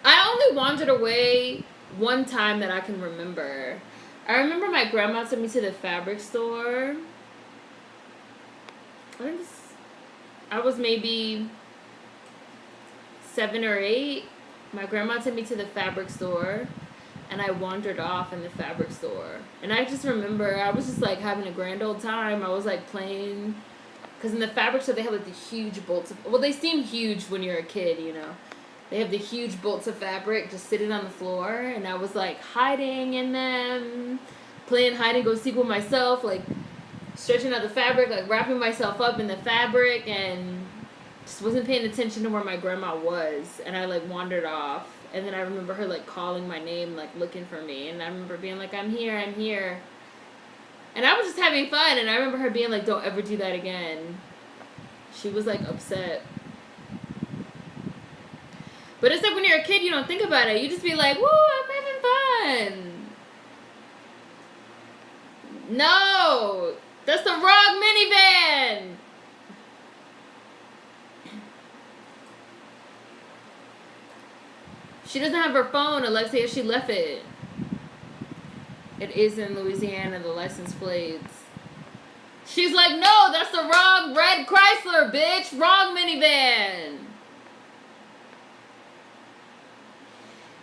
I only wandered away one time that I can remember. I remember my grandma took me to the fabric store. I was maybe 7 or 8. My grandma took me to the fabric store, and I wandered off in the fabric store. And I just remember I was just like having a grand old time. I was like playing, because in the fabric store they have like the huge bolts of, well, they seem huge when you're a kid, you know. They have the huge bolts of fabric just sitting on the floor, and I was like hiding in them, playing hide and go seek with myself, like stretching out the fabric, like wrapping myself up in the fabric, and just wasn't paying attention to where my grandma was, and I like wandered off. And then I remember her like calling my name, like looking for me, and I remember being like, I'm here, and I was just having fun. And I remember her being like, don't ever do that again. She was like upset. But it's like when you're a kid, you don't think about it. You just be like, woo, I'm having fun. No, that's the wrong minivan. She doesn't have her phone. Alexia, she left it. It is in Louisiana, the license plates. She's like, no, that's the wrong red Chrysler, bitch. Wrong minivan.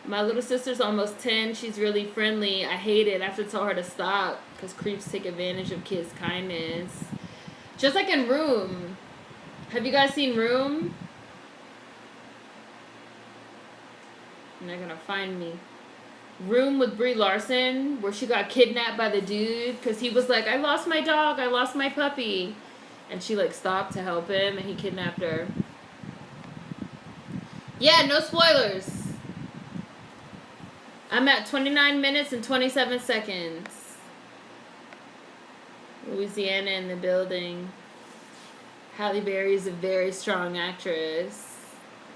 My little sister's almost 10. She's really friendly. I hate it. I have to tell her to stop because creeps take advantage of kids' kindness. Just like in Room. Have you guys seen Room? And they're gonna find me. Room with Brie Larson, where she got kidnapped by the dude because he was like, I lost my dog, I lost my puppy. And she like stopped to help him and he kidnapped her. Yeah, no spoilers. I'm at 29 minutes and 27 seconds. Louisiana in the building. Halle Berry is a very strong actress.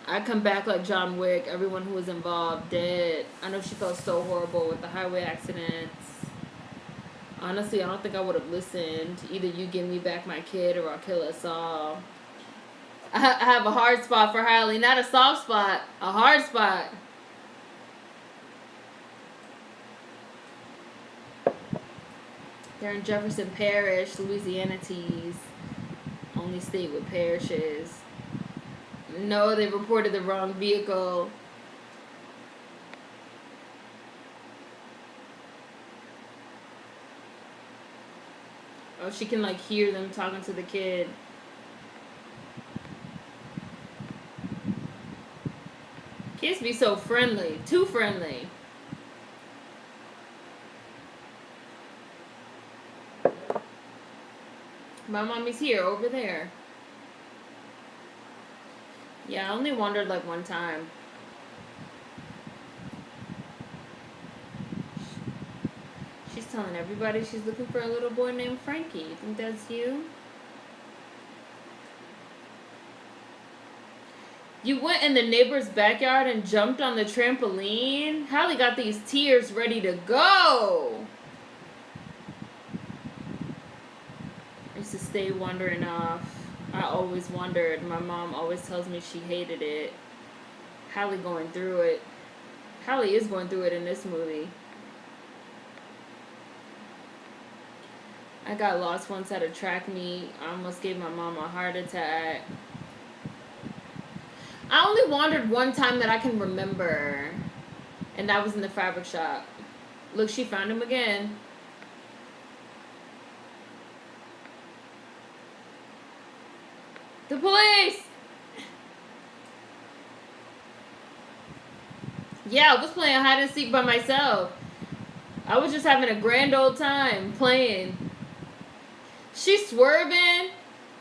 I come back like John Wick. Everyone who was involved dead. I know she felt so horrible with the highway accidents. Honestly, I don't think I would have listened. Either you give me back my kid or I'll kill us all. I have a hard spot for Halle. Not a soft spot. A hard spot. They're in Jefferson Parish, Louisiana teas. Only state with parishes. No, they reported the wrong vehicle. Oh, she can like hear them talking to the kid. Kids be so friendly. Too friendly. My mommy's here, over there. Yeah, I only wandered like one time. She's telling everybody she's looking for a little boy named Frankie. You think that's you? You went in the neighbor's backyard and jumped on the trampoline? Halle got these tears ready to go. I used to stay wandering off. I always wondered. My mom always tells me she hated it. Halle going through it. Halle is going through it in this movie. I got lost once at a track meet. I almost gave my mom a heart attack. I only wandered one time that I can remember. And that was in the fabric shop. Look, she found him again. The police! Yeah, I was playing hide and seek by myself. I was just having a grand old time playing. She's swerving.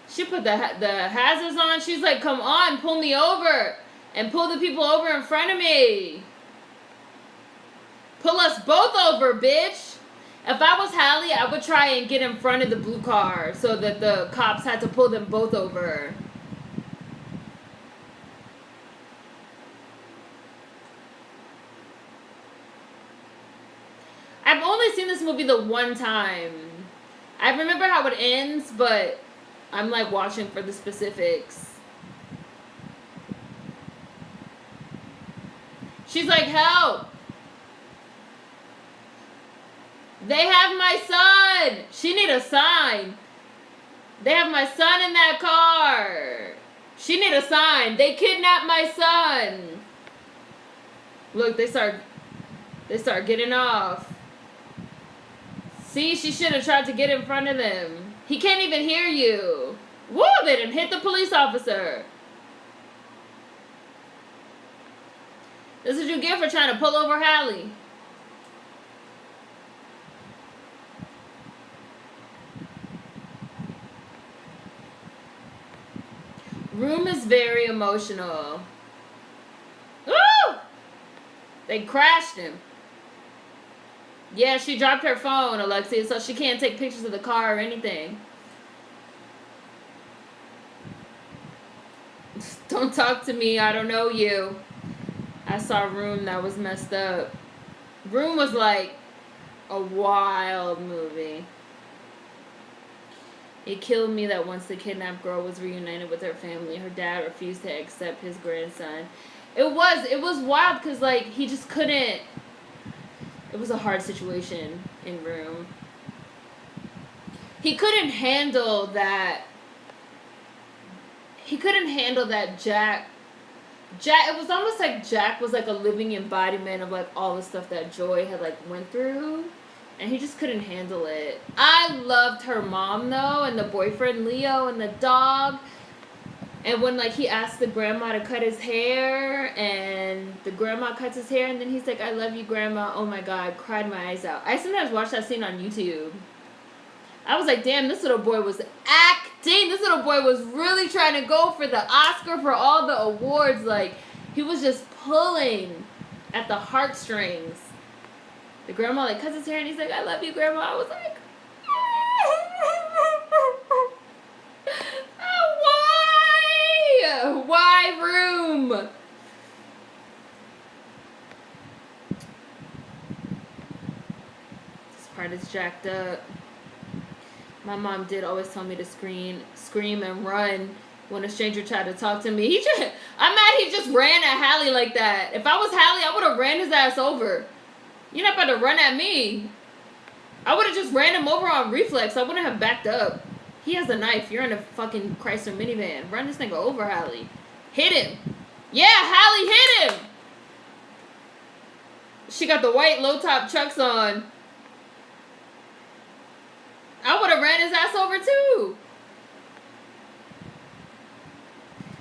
She put the hazards on. She's like, come on, pull me over. And pull the people over in front of me. Pull us both over, bitch. If I was Halle, I would try and get in front of the blue car so that the cops had to pull them both over. I've only seen this movie the one time. I remember how it ends, but I'm like watching for the specifics. She's like, help! They have my son! She need a sign. They have my son in that car. She need a sign. They kidnapped my son. Look, they start getting off. See, she should have tried to get in front of them. He can't even hear you. Woo, they didn't hit the police officer. This is what you get for trying to pull over Hallie. Room is very emotional. Woo! They crashed him. Yeah, she dropped her phone, Alexia, so she can't take pictures of the car or anything. Don't talk to me, I don't know you. I saw Room that was messed up. Room was like a wild movie. It killed me that once the kidnapped girl was reunited with her family, her dad refused to accept his grandson. It was wild because like he just couldn't. It was a hard situation in Room. He couldn't handle that. He couldn't handle that Jack, it was almost like Jack was like a living embodiment of like all the stuff that Joy had like went through. And he just couldn't handle it. I loved her mom though, and the boyfriend Leo, and the dog. And when like he asked the grandma to cut his hair, and the grandma cuts his hair, and then he's like, I love you, grandma. Oh my God, cried my eyes out. I sometimes watch that scene on YouTube. I was like, damn, this little boy was acting. This little boy was really trying to go for the Oscar, for all the awards. Like, he was just pulling at the heartstrings. The grandma like cuts his hair and he's like, I love you, grandma. I was like, oh, why? Why Room? This part is jacked up. My mom did always tell me to scream and run when a stranger tried to talk to me. I'm mad he just ran at Hallie like that. If I was Hallie, I would have ran his ass over. You're not about to run at me. I would have just ran him over on reflex. I wouldn't have backed up. He has a knife. You're in a fucking Chrysler minivan. Run this nigga over, Hallie. Hit him. Yeah, Hallie, hit him. She got the white low-top chucks on. I would have ran his ass over too.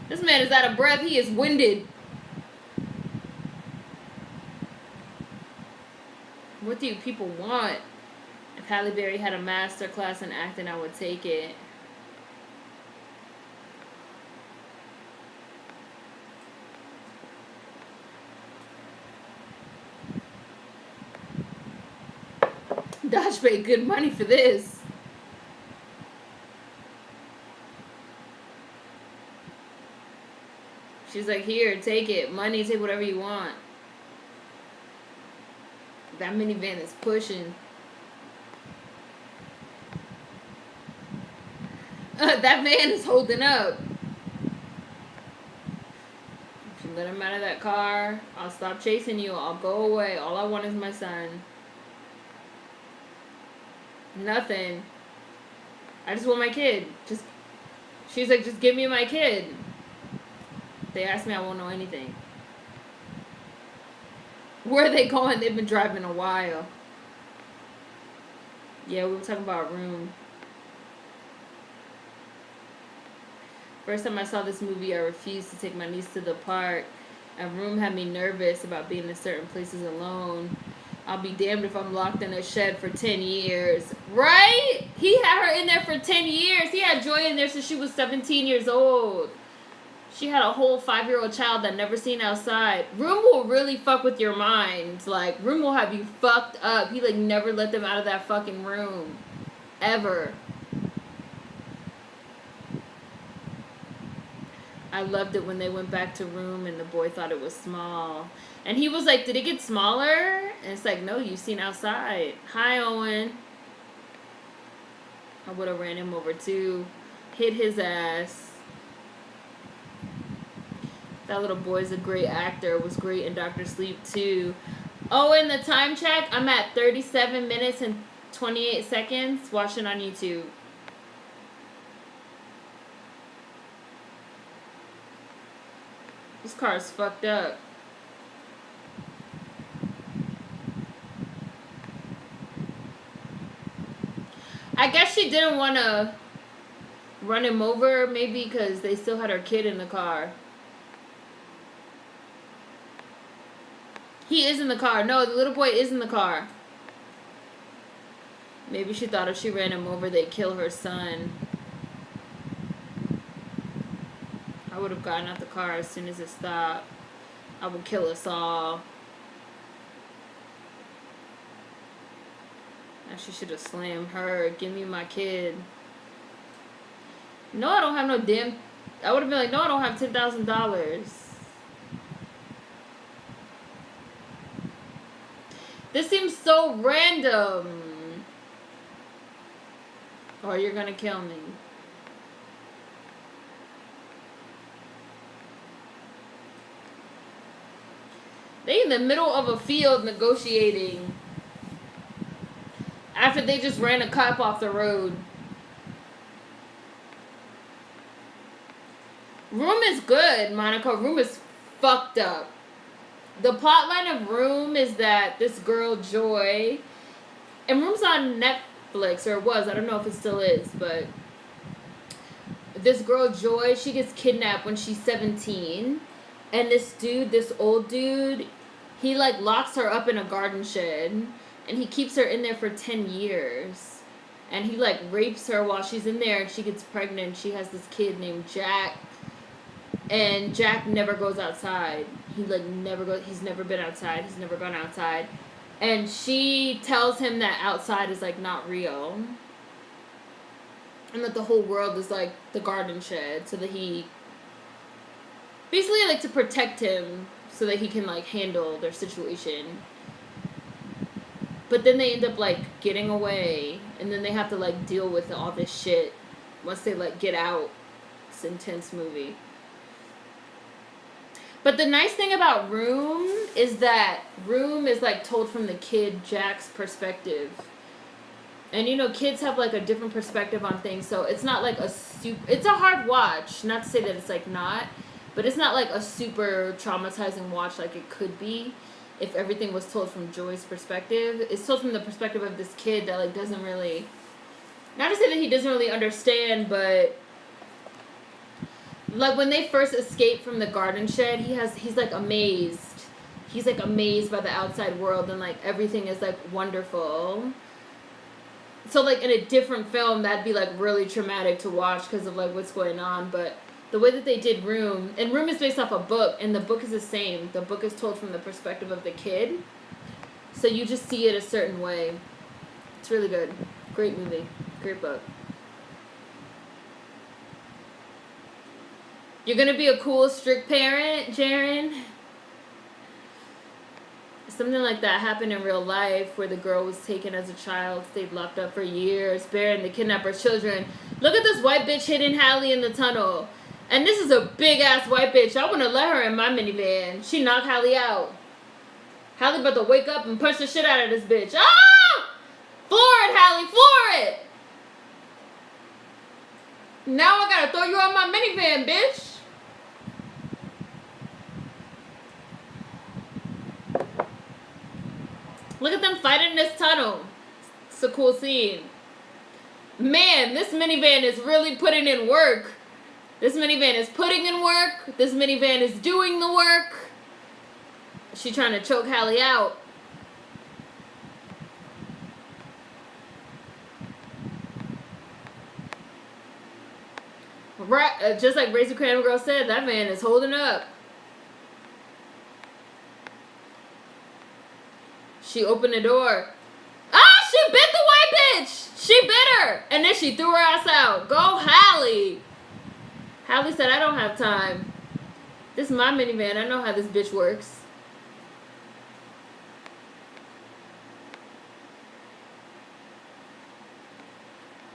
This man is out of breath. He is winded. What do you people want? If Halle Berry had a master class in acting, I would take it. Dodge paid good money for this. She's like, here, take it. Money, take whatever you want. That minivan is pushing. That van is holding up. If you let him out of that car, I'll stop chasing you. I'll go away. All I want is my son. Nothing. I just want my kid. She's like, just give me my kid. If they ask me, I won't know anything. Where are they going? They've been driving a while. Yeah, we were talking about Room. First time I saw this movie, I refused to take my niece to the park. And Room had me nervous about being in certain places alone. I'll be damned if I'm locked in a shed for 10 years. Right? He had her in there for 10 years. He had Joy in there since she was 17 years old. She had a whole 5-year-old child that never seen outside. Room will really fuck with your mind. Like, Room will have you fucked up. He, like, never let them out of that fucking room. Ever. I loved it when they went back to Room and the boy thought it was small. And he was like, did it get smaller? And it's like, no, you've seen outside. Hi, Owen. I would have ran him over too. Hit his ass. That little boy's a great actor. Was great in Dr. Sleep too. Oh, in the time check, I'm at 37 minutes and 28 seconds watching on YouTube. This car is fucked up. I guess she didn't want to run him over, maybe because they still had her kid in the car. He is in the car. No, the little boy is in the car. Maybe she thought if she ran him over, they'd kill her son. I would have gotten out the car as soon as it stopped. I would kill us all. She should have slammed her. Give me my kid. No, I don't have no damn... I would have been like, no, I don't have $10,000. This seems so random. Or you're gonna kill me. They in the middle of a field negotiating. After they just ran a cop off the road. Room is good, Monica. Room is fucked up. The plot line of Room is that this girl, Joy... And Room's on Netflix, or it was. I don't know if it still is, but... This girl, Joy, she gets kidnapped when she's 17. And this dude, this old dude, he, like, locks her up in a garden shed. And he keeps her in there for 10 years. And he, like, rapes her while she's in there. And she gets pregnant. She has this kid named Jack. And Jack never goes outside. He, like, never goes... He's never been outside. He's never gone outside. And she tells him that outside is, like, not real. And that the whole world is, like, the garden shed. So that he... Basically, like, to protect him. So that he can, like, handle their situation. But then they end up, like, getting away. And then they have to, like, deal with all this shit. Once they, like, get out. It's an intense movie. But the nice thing about Room is that Room is, like, told from the kid Jack's perspective. And, you know, kids have, like, a different perspective on things. So it's not, like, a super... It's a hard watch. Not to say that it's, like, not. But it's not, like, a super traumatizing watch like it could be. If everything was told from Joy's perspective. It's told from the perspective of this kid that, like, doesn't really... Not to say that he doesn't really understand, but... Like, when they first escape from the garden shed, he's, like, amazed. He's, like, amazed by the outside world, and, like, everything is, like, wonderful. So, like, in a different film, that'd be, like, really traumatic to watch because of, like, what's going on, but... The way that they did Room, and Room is based off a book, and the book is the same. The book is told from the perspective of the kid. So you just see it a certain way. It's really good. Great movie. Great book. You're going to be a cool, strict parent, Jaren? Something like that happened in real life where the girl was taken as a child, stayed locked up for years, bearing the kidnapper's children. Look at this white bitch hitting Hallie in the tunnel. And this is a big-ass white bitch. I want to let her in my minivan. She knocked Hallie out. Hallie about to wake up and punch the shit out of this bitch. Ah! Floor it, Hallie. Floor it. Now I gotta throw you out my minivan, bitch. Look at them fighting in this tunnel. It's a cool scene. Man, this minivan is really putting in work. This minivan is putting in work. This minivan is doing the work. She trying to choke Hallie out. Right, just like Razor Cram Girl said, that man is holding up. She opened the door. Ah, she bit the white bitch. She bit her. And then she threw her ass out. Go, Hallie. Hallie said, I don't have time. This is my minivan. I know how this bitch works.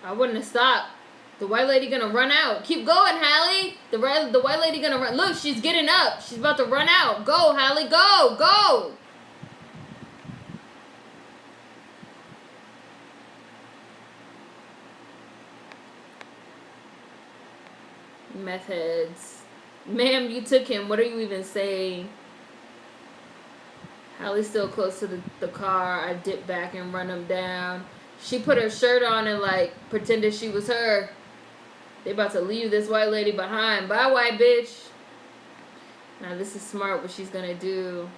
I wouldn't have stopped. The white lady gonna run out. Keep going, Hallie. The white lady gonna run. Look, she's getting up. She's about to run out. Go, Hallie. Go. Go. Meth heads. Ma'am, you took him. What are you even saying? Hallie's still close to the car. I dip back and run him down. She put her shirt on and like pretended she was her. They about to leave this white lady behind. Bye, white bitch. Now this is smart what she's gonna do.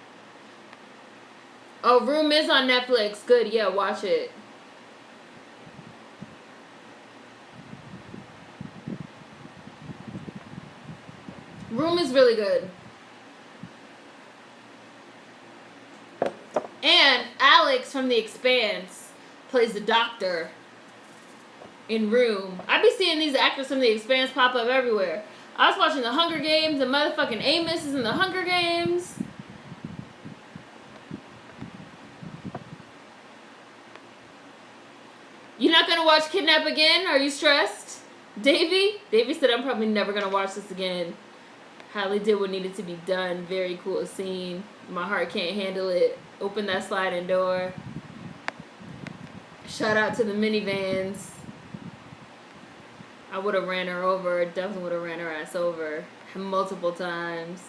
Oh, Room is on Netflix. Good, yeah, watch it. Room is really good. And Alex from The Expanse plays the doctor in Room. I be seeing these actors from The Expanse pop up everywhere. I was watching The Hunger Games, and motherfucking Amos is in The Hunger Games. You not gonna watch Kidnap again? Are you stressed? Davey? Davey said I'm probably never gonna watch this again. Hallie did what needed to be done. Very cool scene. My heart can't handle it. Open that sliding door. Shout out to the minivans. I would have ran her over. Definitely would have ran her ass over. Multiple times.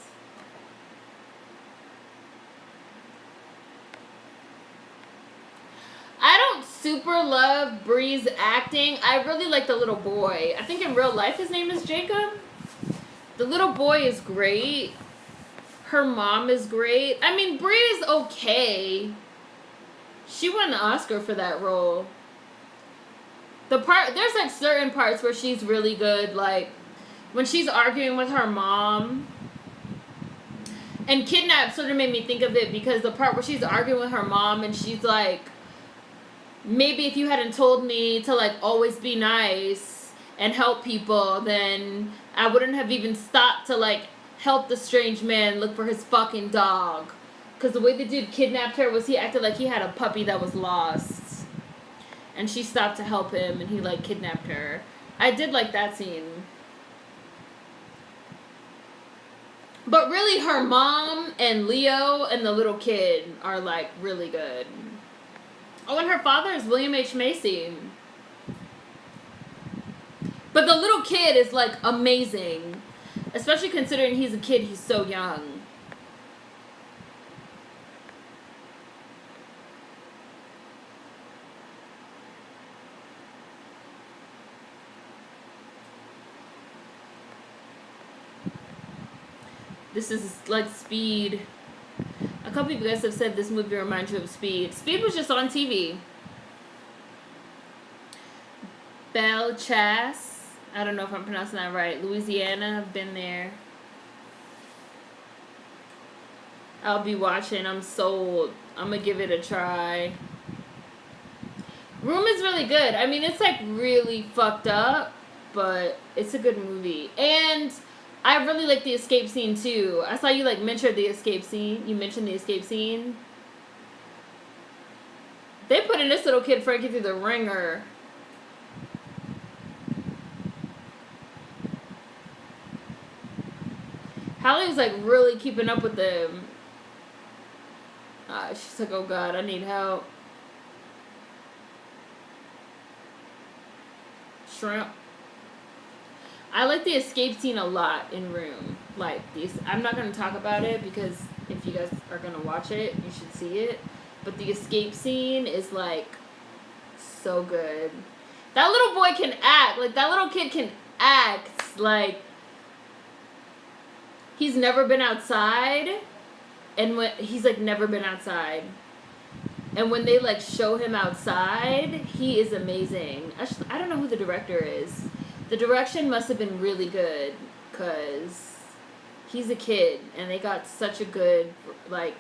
I don't super love Bree's acting. I really like the little boy. I think in real life his name is Jacob. The little boy is great. Her mom is great. I mean, Bree is okay. She won an Oscar for that role. There's like certain parts where she's really good, like when she's arguing with her mom. And Kidnap sort of made me think of it because the part where she's arguing with her mom and she's like, maybe if you hadn't told me to like always be nice and help people, then I wouldn't have even stopped to like help the strange man look for his fucking dog. Because the way the dude kidnapped her was he acted like he had a puppy that was lost. And she stopped to help him and he like kidnapped her. I did like that scene. But really her mom and Leo and the little kid are like really good. Oh, and her father is William H. Macy. But the little kid is like amazing. Especially considering he's a kid, he's so young. This is like Speed. A couple of you guys have said this movie reminds you of Speed. Speed was just on TV. Belchas. I don't know if I'm pronouncing that right. Louisiana. I've been there. I'll be watching. I'm sold. I'm going to give it a try. Room is really good. I mean, it's like really fucked up, but it's a good movie. And I really like the escape scene too. I saw you like mention the escape scene. You mentioned the escape scene. They put in this little kid Frankie through the ringer. Hallie was like really keeping up with them. She's like, oh God, I need help. Shrimp. I like the escape scene a lot in Room. Like these, I'm not gonna talk about it because if you guys are gonna watch it, you should see it. But the escape scene is like so good. That little boy can act. Like that little kid can act. Like he's never been outside, and when he's like never been outside. And when they like show him outside, he is amazing. I don't know who the director is. The direction must have been really good because he's a kid and they got such a good like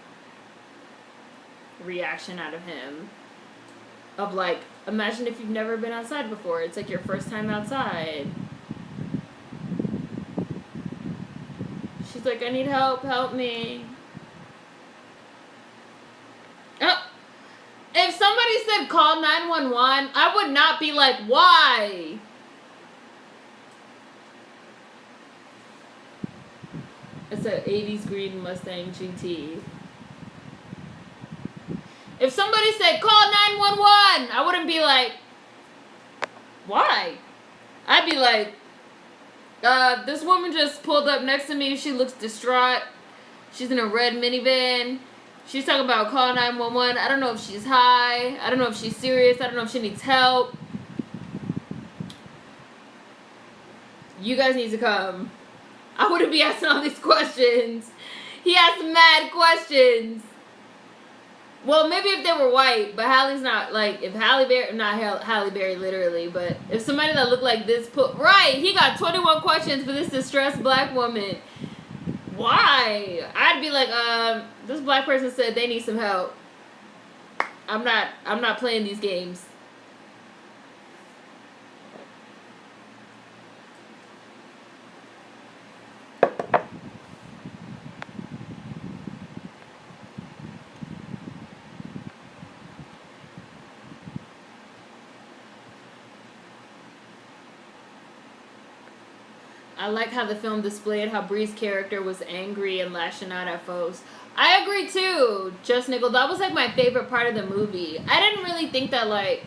reaction out of him. Of like, imagine if you've never been outside before. It's like your first time outside. She's like, I need help. Help me. Oh. If somebody somebody said call 911, I would not be like, why? It's an 80s green Mustang GT. If somebody said call 911, I wouldn't be like, why? I'd be like, this woman just pulled up next to me. She looks distraught. She's in a red minivan. She's talking about call 911. I don't know if she's high. I don't know if she's serious. I don't know if she needs help. You guys need to come. I wouldn't be asking all these questions. He asked mad questions. Well, maybe if they were white, but Halle's not, like, if Halle Berry, not Halle Berry literally, but if somebody that looked like this right, he got 21 questions for this distressed black woman. Why? I'd be like, this black person said they need some help. I'm not playing these games. I like how the film displayed how Bree's character was angry and lashing out at foes. I agree too, Just Nickel. That was like my favorite part of the movie. I didn't really think that like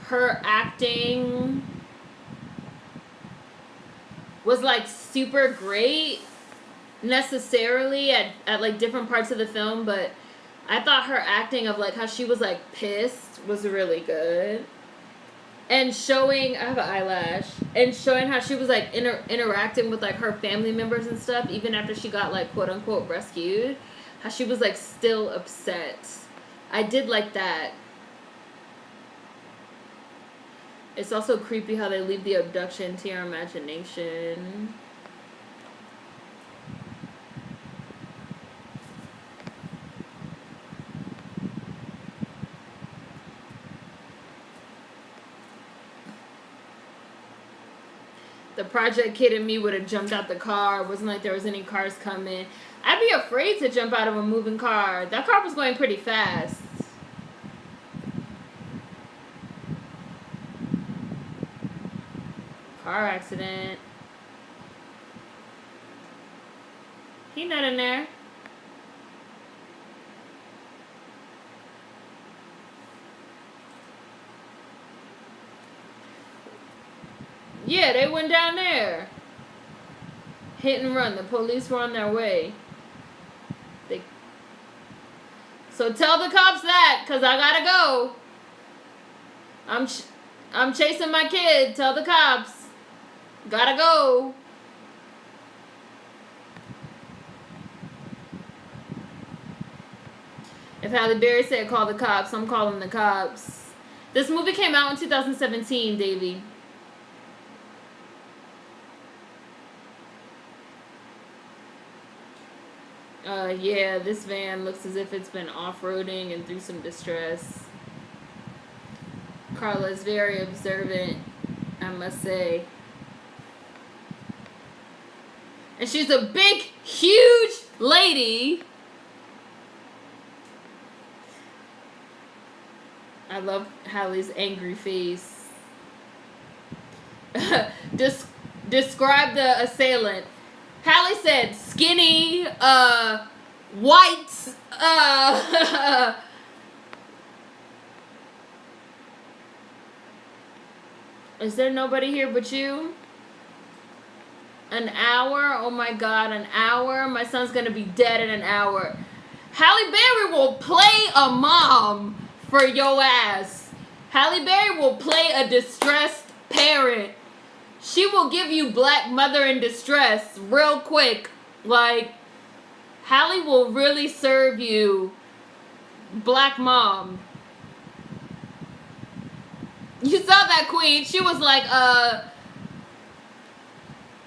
her acting was like super great necessarily at like different parts of the film, but I thought her acting of like how she was like pissed was really good. And showing, I have an eyelash, and showing how she was like interacting with like her family members and stuff, even after she got like quote unquote rescued, how she was like still upset. I did like that. It's also creepy how they leave the abduction to your imagination. The project kid in me would have jumped out the car. It wasn't like there was any cars coming. I'd be afraid to jump out of a moving car. That car was going pretty fast. Car accident. He not in there. Yeah, they went down there. Hit and run. The police were on their way. So tell the cops that, because I gotta go. I'm chasing my kid. Tell the cops. Gotta go. If Halle Berry said call the cops, I'm calling the cops. This movie came out in 2017, Davey. Yeah, this van looks as if it's been off-roading and through some distress. Carla is very observant, I must say. And she's a big, huge lady. I love Halle's angry face. Describe the assailant. Halle said skinny, white, Is there nobody here but you? An hour? Oh my god, an hour? My son's gonna be dead in an hour. Halle Berry will play a mom for your ass. Halle Berry will play a distressed parent. She will give you black mother in distress real quick. Like, Halle will really serve you black mom. You saw that queen. She was like,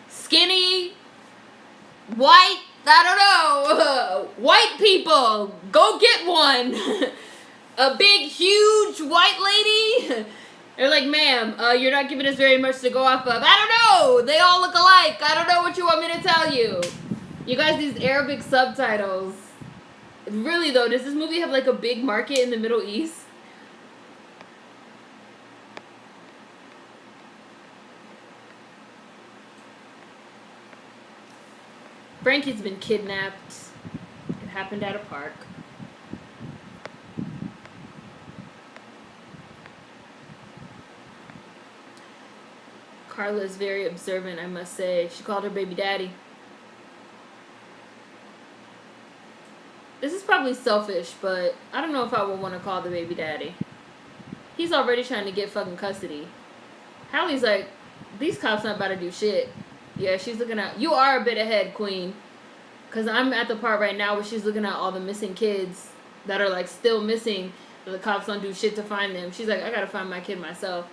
skinny, white, I don't know, white people, go get one. A big, huge white lady. They're like, ma'am, you're not giving us very much to go off of. I don't know. They all look alike. I don't know what you want me to tell you. You guys, these Arabic subtitles. Really, though, does this movie have, like, a big market in the Middle East? Frankie's been kidnapped. It happened at a park. Carla is very observant, I must say. She called her baby daddy. This is probably selfish, but I don't know if I would want to call the baby daddy. He's already trying to get fucking custody. Hallie's like, these cops not about to do shit. Yeah, she's looking at... You are a bit ahead, queen. Because I'm at the part right now where she's looking at all the missing kids that are, like, still missing. But the cops don't do shit to find them. She's like, I gotta find my kid myself.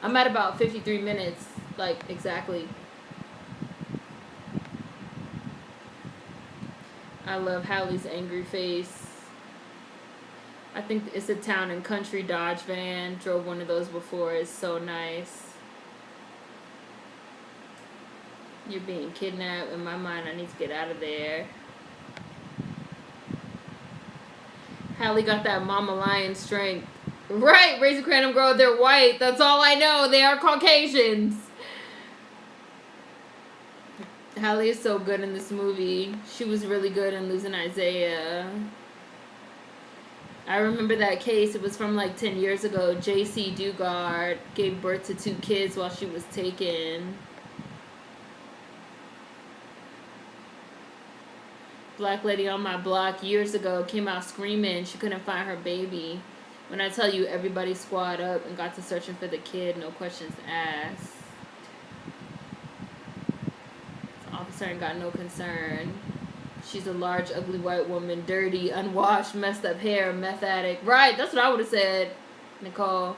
I'm at about 53 minutes. Like, exactly. I love Hallie's angry face. I think it's a town and country Dodge van. Drove one of those before. It's so nice. You're being kidnapped. In my mind, I need to get out of there. Hallie got that mama lion strength. Right, Razor Cranium Girl, they're white. That's all I know. They are Caucasians. Hallie is so good in this movie. She was really good in Losing Isaiah. I remember that case. It was from like 10 years ago. J.C. Dugard gave birth to 2 kids while she was taken. Black lady on my block years ago came out screaming she couldn't find her baby. When I tell you everybody squad up and got to searching for the kid, no questions asked. The officer ain't got no concern. She's a large, ugly white woman, dirty, unwashed, messed up hair, meth addict. Right, that's what I would have said, Nicole.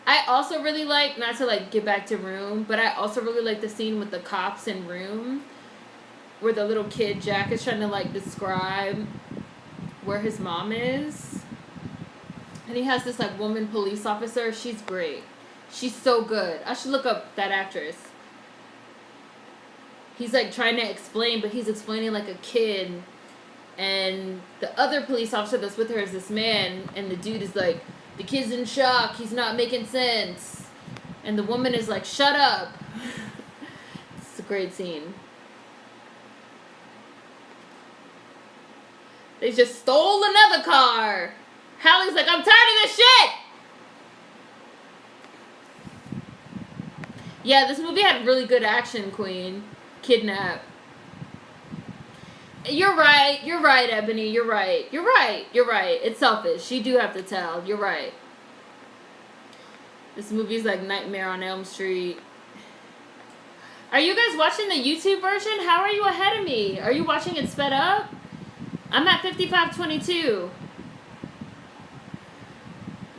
I also really like, not to like get back to Room, but I also really like the scene with the cops in Room where the little kid, Jack, is trying to like describe where his mom is. And he has this like woman police officer. She's great. She's so good. I should look up that actress. He's like trying to explain, but he's explaining like a kid. And the other police officer that's with her is this man. And the dude is like, the kid's in shock. He's not making sense. And the woman is like, shut up. It's a great scene. They just stole another car. Hallie's like, I'm tired of this shit. Yeah, this movie had really good action, Queen. Kidnap. You're right, Ebony. You're right. It's selfish. You do have to tell. You're right. This movie's like Nightmare on Elm Street. Are you guys watching the YouTube version? How are you ahead of me? Are you watching it sped up? I'm at 55:22.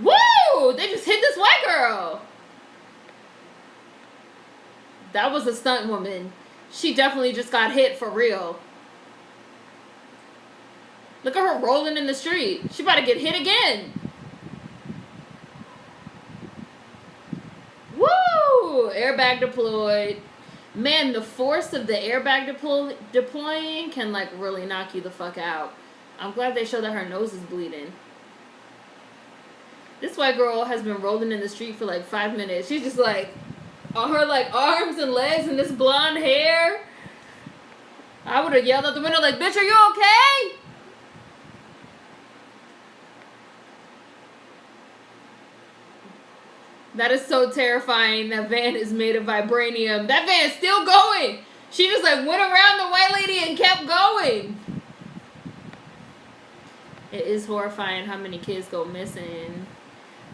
Woo! They just hit this white girl. That was a stunt woman. She definitely just got hit for real. Look at her rolling in the street. She about to get hit again. Woo! Airbag deployed. Man, the force of the airbag deploying can like really knock you the fuck out. I'm glad they show that her nose is bleeding. This white girl has been rolling in the street for like 5 minutes. She's just like, on her like arms and legs and this blonde hair. I would have yelled out the window like, bitch, are you okay? That is so terrifying. That van is made of vibranium. That van is still going. She just like went around the white lady and kept going. It is horrifying how many kids go missing.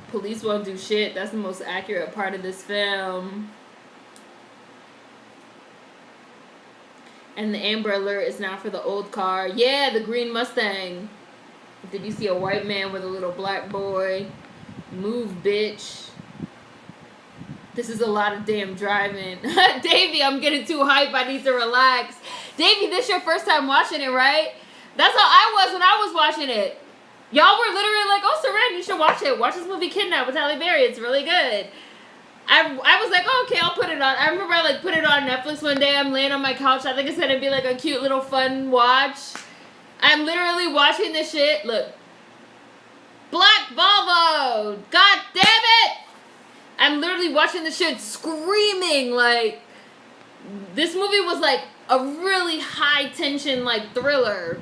Police won't do shit. That's the most accurate part of this film. And the Amber Alert is now for the old car. Yeah, the green Mustang. Did you see a white man with a little black boy? Move, bitch. This is a lot of damn driving. Davey, I'm getting too hype. I need to relax. Davey, this your first time watching it, right? That's how I was when I was watching it. Y'all were literally like, oh, Seren, you should watch it. Watch this movie Kidnap with Halle Berry. It's really good. I was like, oh, okay, I'll put it on. I remember I like put it on Netflix one day. I'm laying on my couch. I think it's going to be like a cute little fun watch. I'm literally watching this shit. Look. Black Volvo. God damn it. I'm literally watching this shit screaming. Like, this movie was like a really high tension like thriller.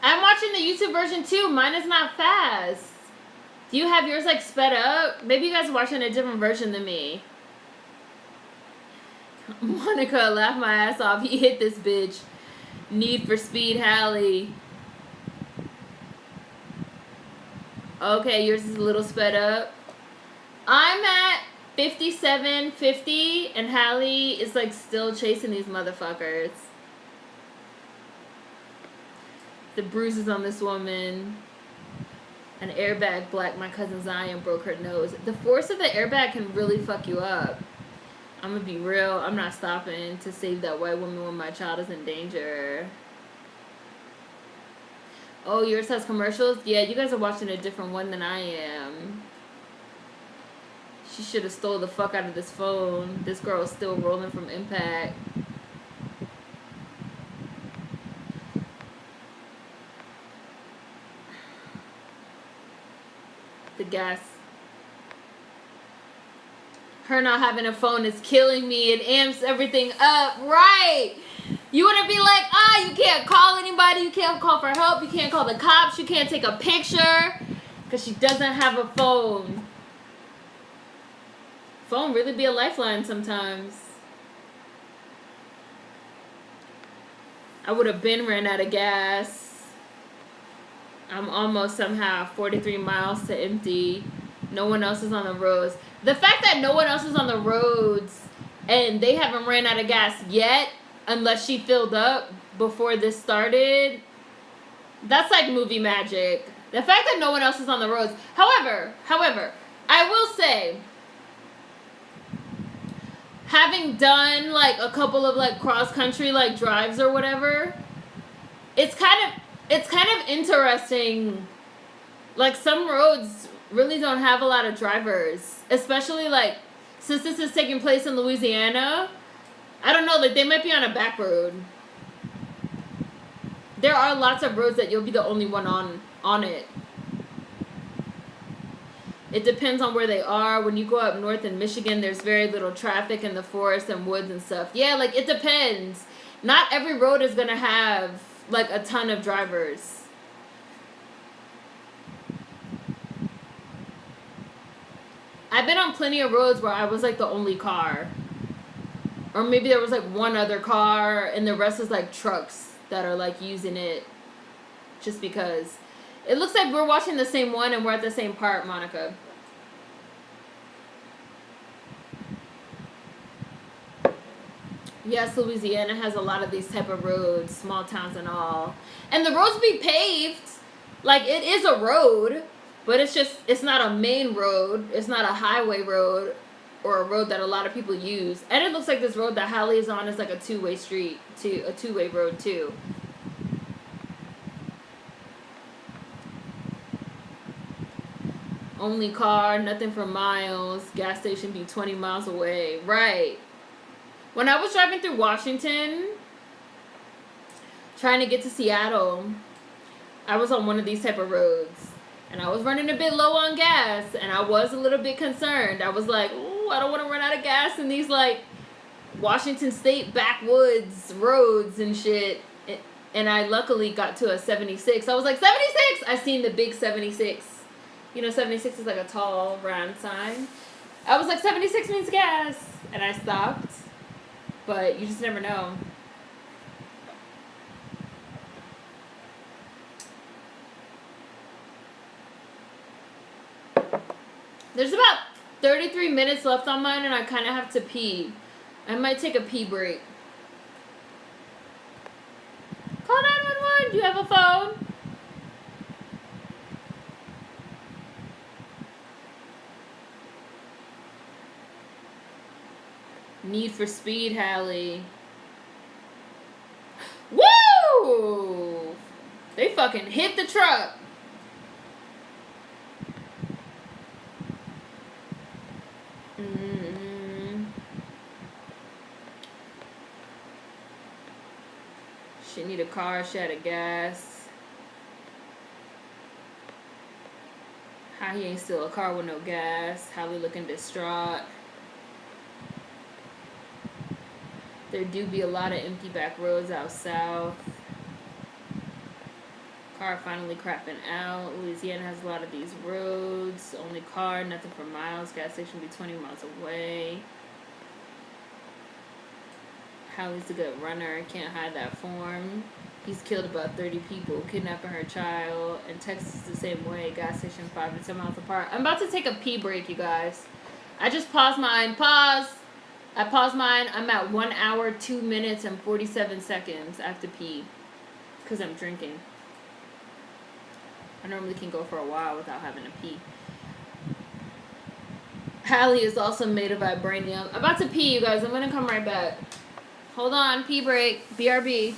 I'm watching the YouTube version too. Mine is not fast. Do you have yours like sped up? Maybe you guys are watching a different version than me. Monica, laugh my ass off. He hit this bitch. Need for Speed Hallie. Okay, yours is a little sped up. I'm at 57.50 and Hallie is like still chasing these motherfuckers. The bruises on this woman. An airbag black. My cousin Zion broke her nose. The force of the airbag can really fuck you up. I'm gonna be real. I'm not stopping to save that white woman when my child is in danger. Oh, yours has commercials? Yeah, you guys are watching a different one than I am. She should have stole the fuck out of this phone. This girl is still rolling from impact. The gas. Her not having a phone is killing me. It amps everything up. Right. You wouldn't be like, you can't call anybody. You can't call for help. You can't call the cops. You can't take a picture. Because she doesn't have a phone. Phone really be a lifeline sometimes. I would have been ran out of gas. I'm almost somehow 43 miles to empty. No one else is on the roads. The fact that no one else is on the roads and they haven't ran out of gas yet, unless she filled up before this started, that's like movie magic. The fact that no one else is on the roads. However, I will say, having done like a couple of like cross country like drives or whatever, it's kind of interesting. Like some roads really don't have a lot of drivers, especially like since this is taking place in Louisiana. I don't know, like they might be on a back road. There are lots of roads that you'll be the only one on it. It depends on where they are. When you go up north in Michigan, there's very little traffic in the forest and woods and stuff. Yeah, like it depends. Not every road is gonna have like a ton of drivers. I've been on plenty of roads where I was like the only car. Or maybe there was like one other car and the rest is like trucks that are like using it just because. It looks like we're watching the same one and we're at the same part, Monica. Yes, Louisiana has a lot of these type of roads, small towns and all. And the roads be paved. Like it is a road, but it's not a main road. It's not a highway road or a road that a lot of people use. And it looks like this road that Hallie is on is like a two-way street, a two-way road too. Only car, nothing for miles. Gas station be 20 miles away. Right. When I was driving through Washington, trying to get to Seattle, I was on one of these type of roads. And I was running a bit low on gas. And I was a little bit concerned. I was like, ooh, I don't want to run out of gas in these like Washington State backwoods roads and shit. And I luckily got to a 76. I was like, 76! I seen the big 76. You know, 76 is like a tall, round sign. I was like, 76 means gas. And I stopped. But you just never know. There's about 33 minutes left on mine and I kind of have to pee. I might take a pee break. Call 911. Do you have a phone? Need for Speed, Hallie. Woo! They fucking hit the truck. She need a car. She had a gas. Hi, How he ain't steal a car with no gas. Hallie looking distraught. There do be a lot of empty back roads out south. Car finally crapping out. Louisiana has a lot of these roads. Only car, nothing for miles. Gas station be 20 miles away. Hallie's a good runner. Can't hide that form. He's killed about 30 people, kidnapping her child. And Texas is the same way. Gas station 5 to 10 miles apart. I'm about to take a pee break, you guys. I just paused mine. Pause. I paused mine. I'm at 1 hour, 2 minutes, and 47 seconds. I have to pee. Because I'm drinking. I normally can go for a while without having to pee. Hallie is also made of vibranium. I'm about to pee, you guys. I'm going to come right back. Hold on. Pee break. BRB.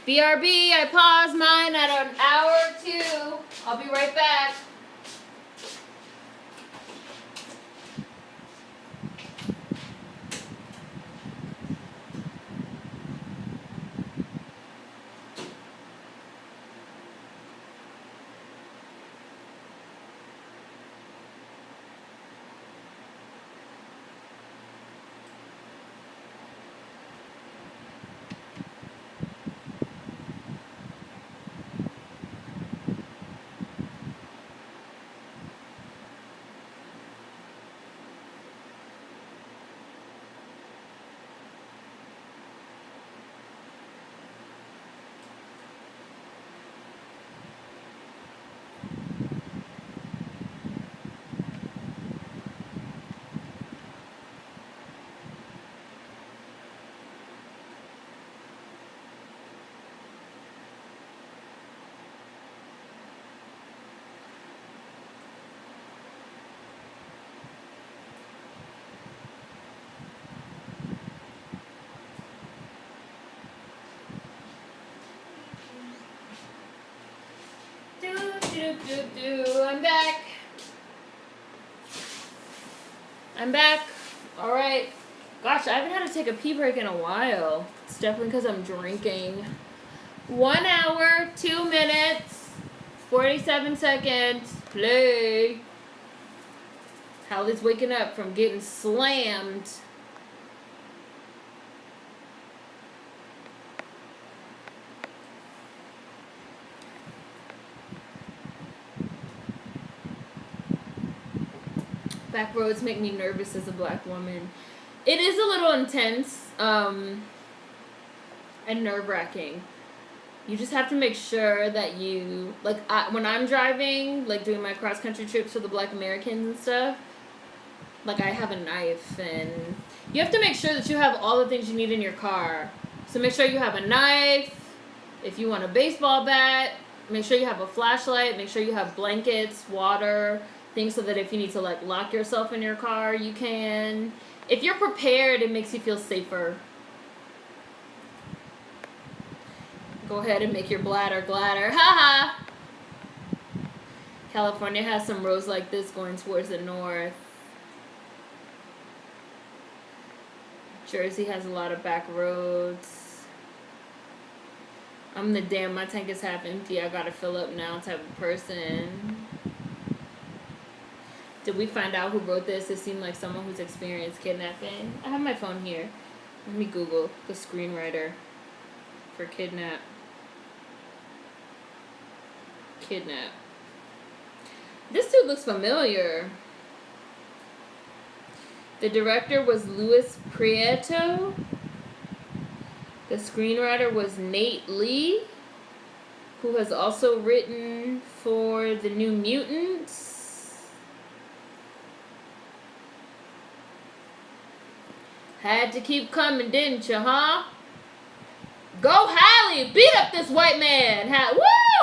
BRB. I paused mine at 1 hour or 2. I'll be right back. I'm back. All right. Gosh, I haven't had to take a pee break in a while. It's definitely because I'm drinking. 1 hour, 2 minutes, 47 seconds. Play. Hallie's waking up from getting slammed. Back roads make me nervous as a black woman. It is a little intense and nerve-wracking. You just have to make sure that you, like, when I'm driving, like doing my cross-country trips for the Black Americans and stuff, like I have a knife, and you have to make sure that you have all the things you need in your car. So make sure you have a knife. If you want a baseball bat, make sure you have a flashlight. Make sure you have blankets, water, things so that if you need to like lock yourself in your car, you can. If you're prepared, it makes you feel safer. Go ahead and make your bladder gladder. Haha! California has some roads like this going towards the north. Jersey has a lot of back roads. I'm the damn, my tank is half empty, I gotta fill up now type of person. Did we find out who wrote this? It seemed like someone who's experienced kidnapping. I have my phone here. Let me Google the screenwriter for Kidnap. Kidnap. This dude looks familiar. The director was Luis Prieto. The screenwriter was Nate Lee, who has also written for The New Mutants. Had to keep coming, didn't you, huh? Go, Hallie! Beat up this white man!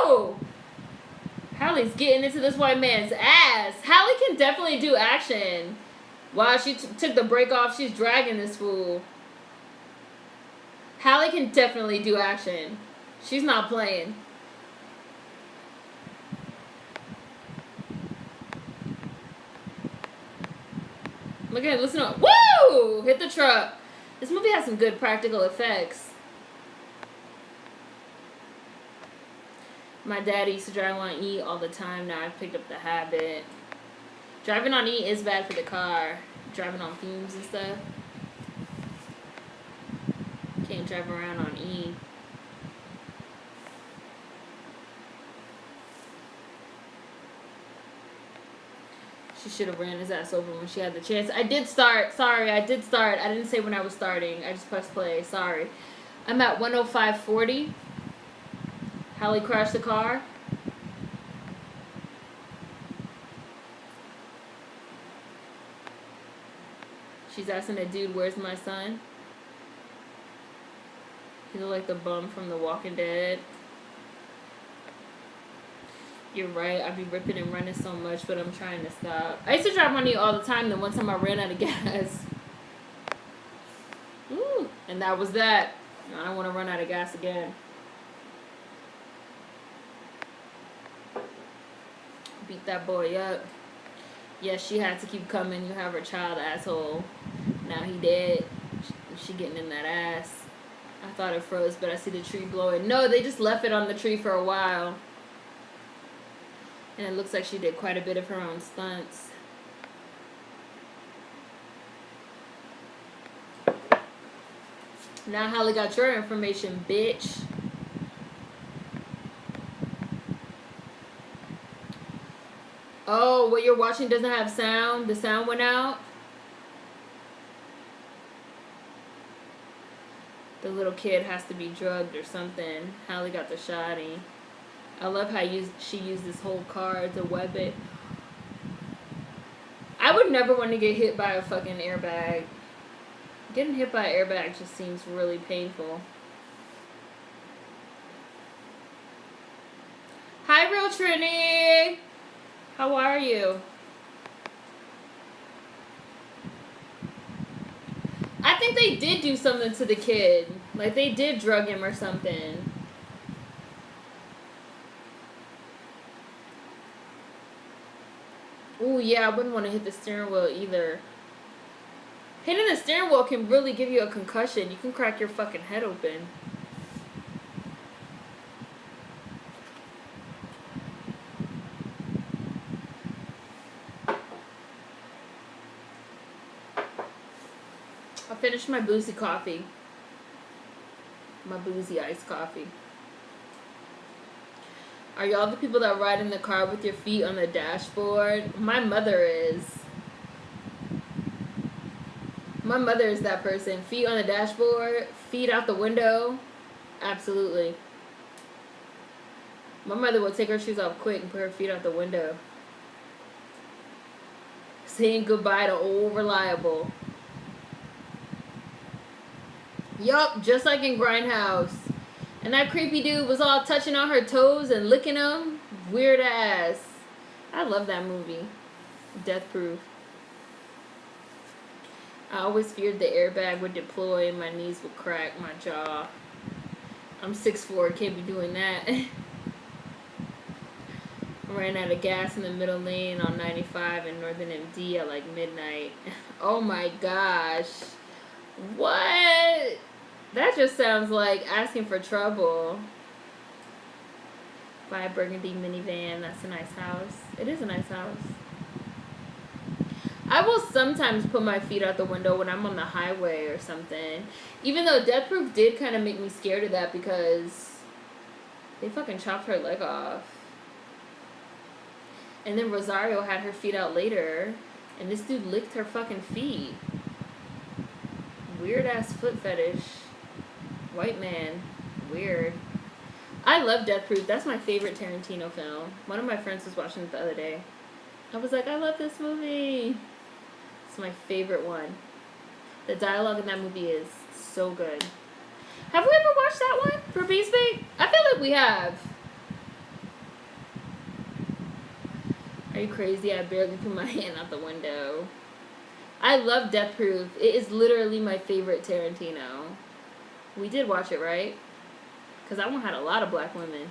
Woo! Hallie's getting into this white man's ass. Hallie can definitely do action. Wow, she took the break off. She's dragging this fool. Hallie can definitely do action. She's not playing. Look at it, listen up. Woo! Hit the truck. This movie has some good practical effects. My daddy used to drive on E all the time. Now I've picked up the habit. Driving on E is bad for the car. Driving on fumes and stuff. Can't drive around on E. She should have ran his ass over when she had the chance. I did start. Sorry, I did start. I didn't say when I was starting. I just pressed play. Sorry. I'm at 105.40. Hallie crashed the car. She's asking the dude, where's my son? He looked like the bum from The Walking Dead. You're right. I be ripping and running so much, but I'm trying to stop. I used to drive on you all the time. Then one time I ran out of gas. Ooh, and that was that. I don't want to run out of gas again. Beat that boy up. Yes, she had to keep coming. You have her child, asshole. Now he dead. She getting in that ass. I thought it froze, but I see the tree blowing. No, they just left it on the tree for a while. And it looks like she did quite a bit of her own stunts. Now Hallie got your information, bitch. Oh, what you're watching doesn't have sound? The sound went out? The little kid has to be drugged or something. Hallie got the shotty. I love how she used this whole car as a weapon. I would never want to get hit by a fucking airbag. Getting hit by an airbag just seems really painful. Hi, Real Trini! How are you? I think they did do something to the kid. Like, they did drug him or something. Ooh, yeah, I wouldn't want to hit the steering wheel either. Hitting the steering wheel can really give you a concussion. You can crack your fucking head open. I finished my boozy coffee. My boozy iced coffee. Are y'all the people that ride in the car with your feet on the dashboard? My mother is. My mother is that person. Feet on the dashboard, feet out the window. Absolutely. My mother will take her shoes off quick and put her feet out the window. Saying goodbye to old reliable. Yup, just like in Grindhouse. And that creepy dude was all touching on her toes and licking them. Weird ass. I love that movie. Death Proof. I always feared the airbag would deploy and my knees would crack my jaw. I'm 6'4", can't be doing that. I ran out of gas in the middle lane on 95 in Northern MD at like midnight. Oh my gosh. What? That just sounds like asking for trouble. Buy a burgundy minivan. That's a nice house. It is a nice house. I will sometimes put my feet out the window when I'm on the highway or something. Even though Death Proof did kind of make me scared of that because they fucking chopped her leg off. And then Rosario had her feet out later. And this dude licked her fucking feet. Weird ass foot fetish. White man. Weird. I love Death Proof. That's my favorite Tarantino film. One of my friends was watching it the other day. I was like, I love this movie. It's my favorite one. The dialogue in that movie is so good. Have we ever watched that one for Beast Bait? I feel like we have. Are you crazy? I barely put my hand out the window. I love Death Proof. It is literally my favorite Tarantino. We did watch it, right? Because that one had a lot of black women.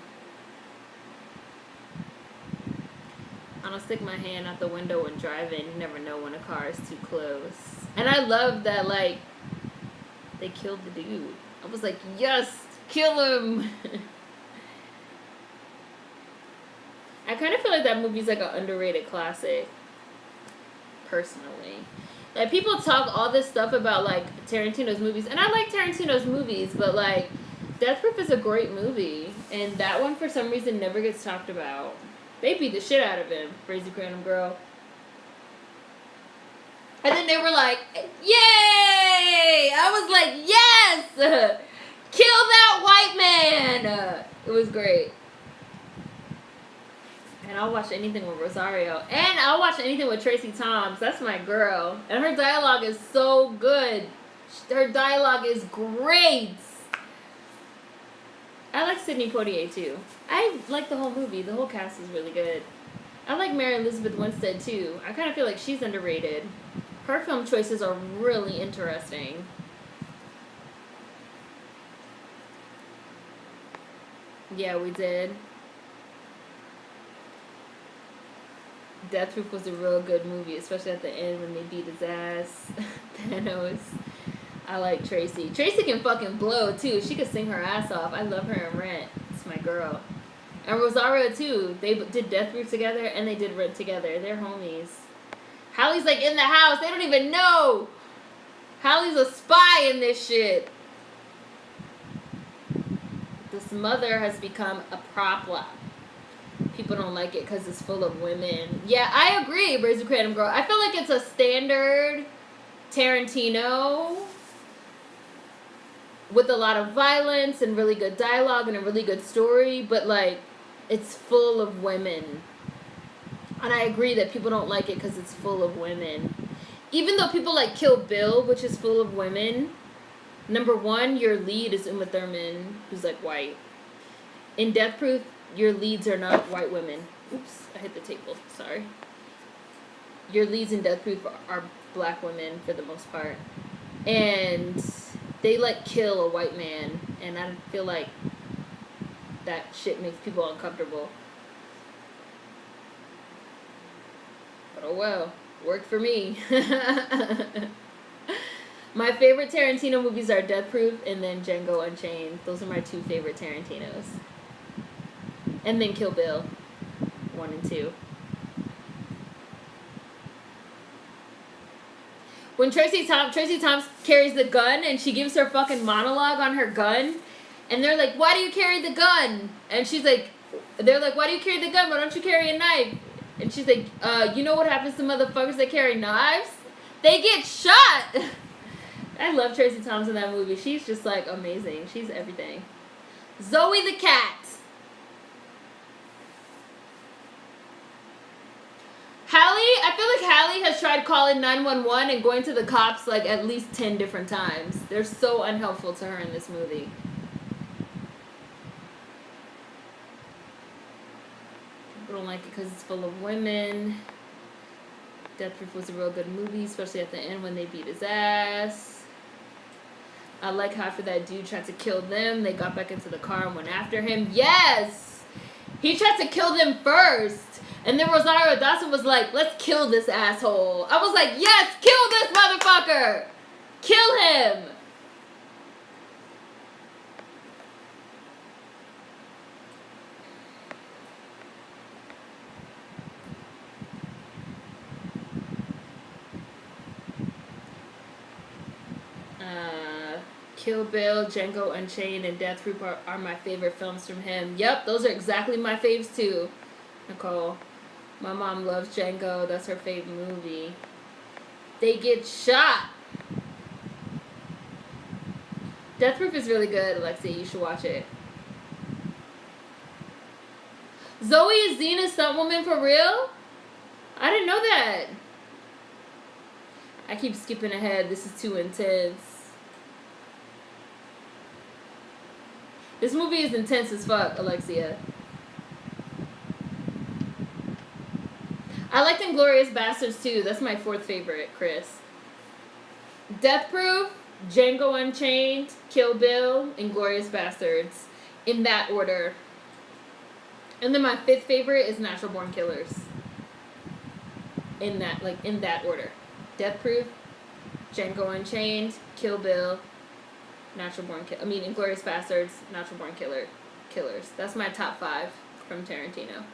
I don't stick my hand out the window when driving. You never know when a car is too close. And I love that, like, they killed the dude. I was like, yes, kill him. kind of feel like that movie's like an underrated classic, personally. Like, people talk all this stuff about, like, Tarantino's movies, and I like Tarantino's movies, but, like, Death Proof is a great movie, and that one, for some reason, never gets talked about. They beat the shit out of him, Crazy Random Girl. And then they were like, yay! I was like, yes! Kill that white man! It was great. And I'll watch anything with Rosario. And I'll watch anything with Tracy Thoms. That's my girl. And her dialogue is so good. Her dialogue is great. I like Sidney Poitier, too. I like the whole movie. The whole cast is really good. I like Mary Elizabeth Winstead, too. I kind of feel like she's underrated. Her film choices are really interesting. Yeah, we did. Death Proof was a real good movie, especially at the end when they beat his ass. Thanos. I like Tracy. Tracy can fucking blow, too. She could sing her ass off. I love her in Rent. It's my girl. And Rosario, too. They did Death Proof together, and they did Rent together. They're homies. Hallie's, like, in the house. They don't even know. Hallie's a spy in this shit. This mother has become a problem. People don't like it because it's full of women. Yeah, I agree, Brazen Kratom Girl. I feel like it's a standard Tarantino with a lot of violence and really good dialogue and a really good story, but, like, it's full of women. And I agree that people don't like it because it's full of women. Even though people like Kill Bill, which is full of women, number one, your lead is Uma Thurman, who's, like, white. In Death Proof, your leads are not white women. Oops, I hit the table. Sorry. Your leads in Death Proof are black women for the most part. And they, like, kill a white man. And I feel like that shit makes people uncomfortable. But oh well. Worked for me. My favorite Tarantino movies are Death Proof and then Django Unchained. Those are my two favorite Tarantinos. And then Kill Bill. 1 and 2. When Tracy Thoms carries the gun and she gives her fucking monologue on her gun, and they're like, why do you carry the gun? And she's like, they're like, why do you carry the gun? Why don't you carry a knife? And she's like, you know what happens to motherfuckers that carry knives? They get shot! I love Tracy Thoms in that movie. She's just, like, amazing. She's everything. Zoe the cat. Hallie, I feel like Hallie has tried calling 911 and going to the cops, like, at least 10 different times. They're so unhelpful to her in this movie. People don't like it because it's full of women. Death Proof was a real good movie, especially at the end when they beat his ass. I like how after that dude tried to kill them, they got back into the car and went after him. Yes! He tried to kill them first. And then Rosario Dawson was like, let's kill this asshole. I was like, yes, kill this motherfucker. Kill him. Kill Bill, Django Unchained, and Death Proof are my favorite films from him. Yep, those are exactly my faves too, Nicole. My mom loves Django. That's her favorite movie. They get shot. Death Proof is really good, Alexia. You should watch it. Zoe is Xena's stuntwoman for real? I didn't know that. I keep skipping ahead. This is too intense. This movie is intense as fuck, Alexia. I liked Inglourious Bastards too. That's my 4th favorite, Chris. Death Proof, Django Unchained, Kill Bill, Inglourious Bastards. In that order. And then my 5th favorite is Natural Born Killers. In that order. Death Proof, Django Unchained, Kill Bill, Inglourious Bastards, Natural Born Killers. That's my top 5 from Tarantino.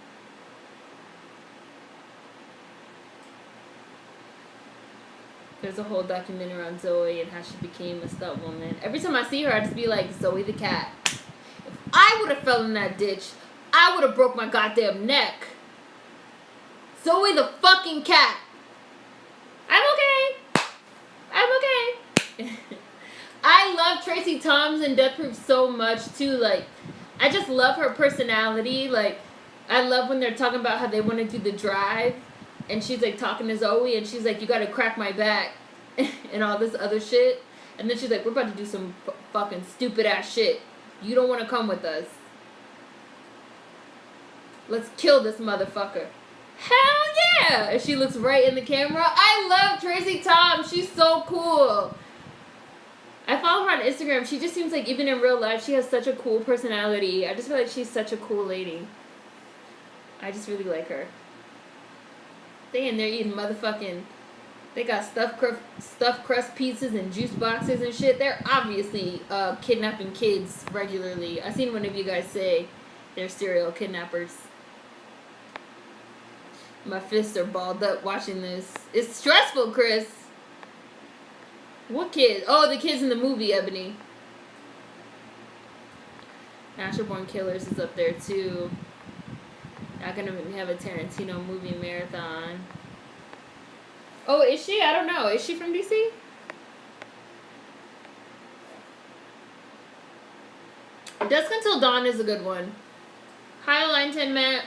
There's a whole documentary on Zoe and how she became a stud woman. Every time I see her, I just be like, Zoe the cat. If I would have fell in that ditch, I would have broke my goddamn neck. Zoe the fucking cat. I'm okay. I'm okay. I love Tracy Thoms in Death Proof so much too. Like, I just love her personality. Like, I love when they're talking about how they want to do the drive. And she's like talking to Zoe and she's like, you gotta crack my back. And all this other shit. And then she's like, we're about to do some fucking stupid ass shit. You don't want to come with us. Let's kill this motherfucker. Hell yeah! And she looks right in the camera. I love Tracy Tom. She's so cool. I follow her on Instagram. She just seems like even in real life, she has such a cool personality. I just feel like she's such a cool lady. I just really like her. They in there eating motherfucking... They got stuffed crust pizzas and juice boxes and shit. They're obviously kidnapping kids regularly. I've seen one of you guys say they're serial kidnappers. My fists are balled up watching this. It's stressful, Chris. What kids? Oh, the kids in the movie, Ebony. Natural Born Killers is up there, too. Not gonna have a Tarantino movie marathon. Oh, is she? I don't know. Is she from DC? Dusk Until Dawn is a good one. Hi, Line 10 Matt.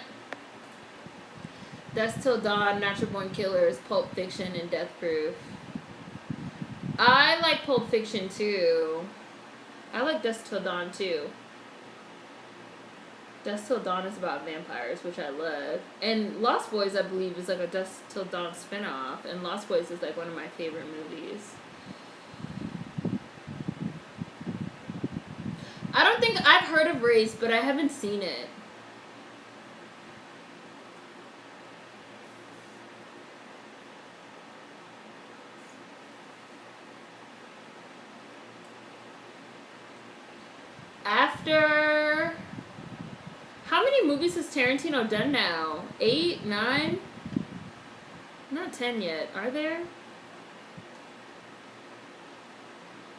Dusk Till Dawn, Natural Born Killers, Pulp Fiction, and Death Proof. I like Pulp Fiction, too. I like Dusk Till Dawn, too. Dusk Till Dawn is about vampires, which I love. And Lost Boys, I believe, is like a Dusk Till Dawn spinoff. And Lost Boys is like one of my favorite movies. I don't think I've heard of Race, but I haven't seen it. After... How many movies has Tarantino done now? 8? 9? Not 10 yet. Are there?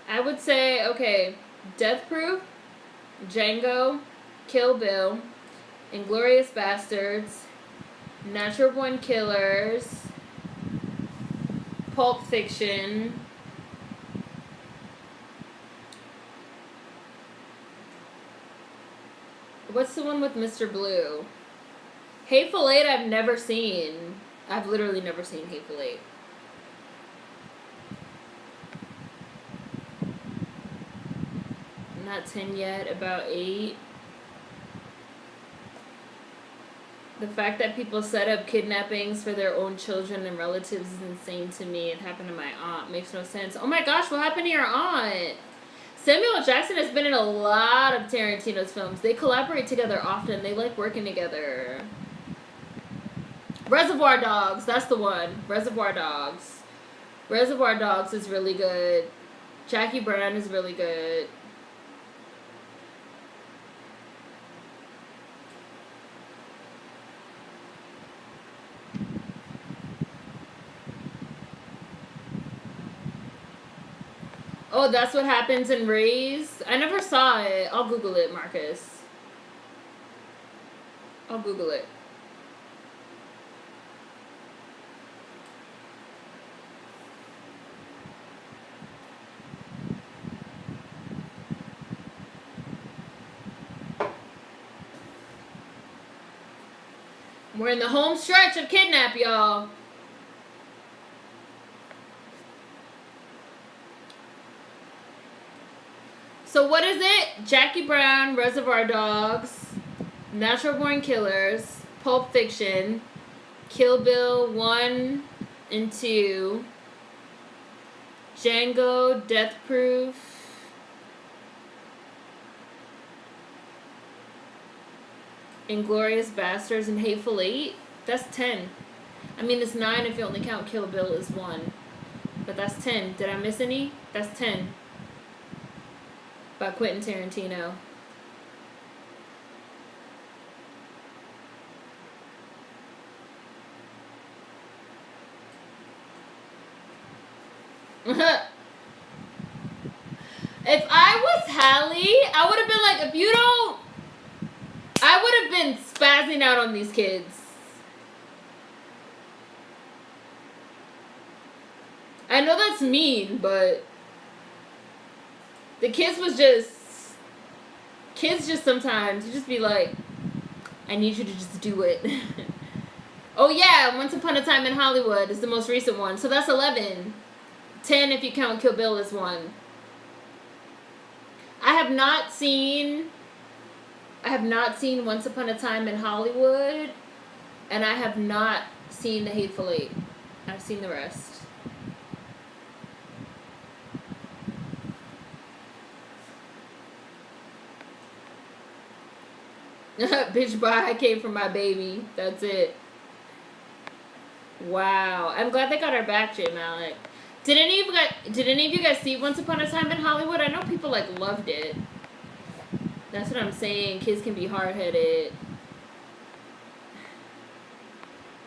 I would say, okay, Death Proof, Django, Kill Bill, Inglourious Bastards, Natural Born Killers, Pulp Fiction, what's the one with Mr. Blue? Hateful Eight I've never seen. I've literally never seen Hateful Eight. Not 10 yet, about 8. The fact that people set up kidnappings for their own children and relatives is insane to me. It happened to my aunt. Makes no sense. Oh my gosh, what happened to your aunt? Samuel L. Jackson has been in a lot of Tarantino's films. They collaborate together often. They like working together. Reservoir Dogs, that's the one. Reservoir Dogs. Reservoir Dogs is really good. Jackie Brown is really good. Oh, that's what happens in Raised? I never saw it. I'll Google it, Marcus. I'll Google it. We're in the home stretch of Kidnap, y'all. So what is it? Jackie Brown, Reservoir Dogs, Natural Born Killers, Pulp Fiction, Kill Bill 1 and 2, Django, Death Proof, Inglourious Bastards, and Hateful Eight. That's 10. I mean, it's 9 if you only count Kill Bill as 1. But that's 10. Did I miss any? That's 10. By Quentin Tarantino. If I was Hallie, I would have been like, if you don't, I would have been spazzing out on these kids. I know that's mean, but the kids just sometimes, you just be like, I need you to just do it. Oh yeah, Once Upon a Time in Hollywood is the most recent one. So that's 11. 10 if you count Kill Bill as one. I have not seen Once Upon a Time in Hollywood, and I have not seen The Hateful Eight. I've seen the rest. Bitch, bye. I came for my baby. That's it. Wow. I'm glad they got her back, J Malik. Did any of you guys see Once Upon a Time in Hollywood? I know people like loved it. That's what I'm saying. Kids can be hard-headed.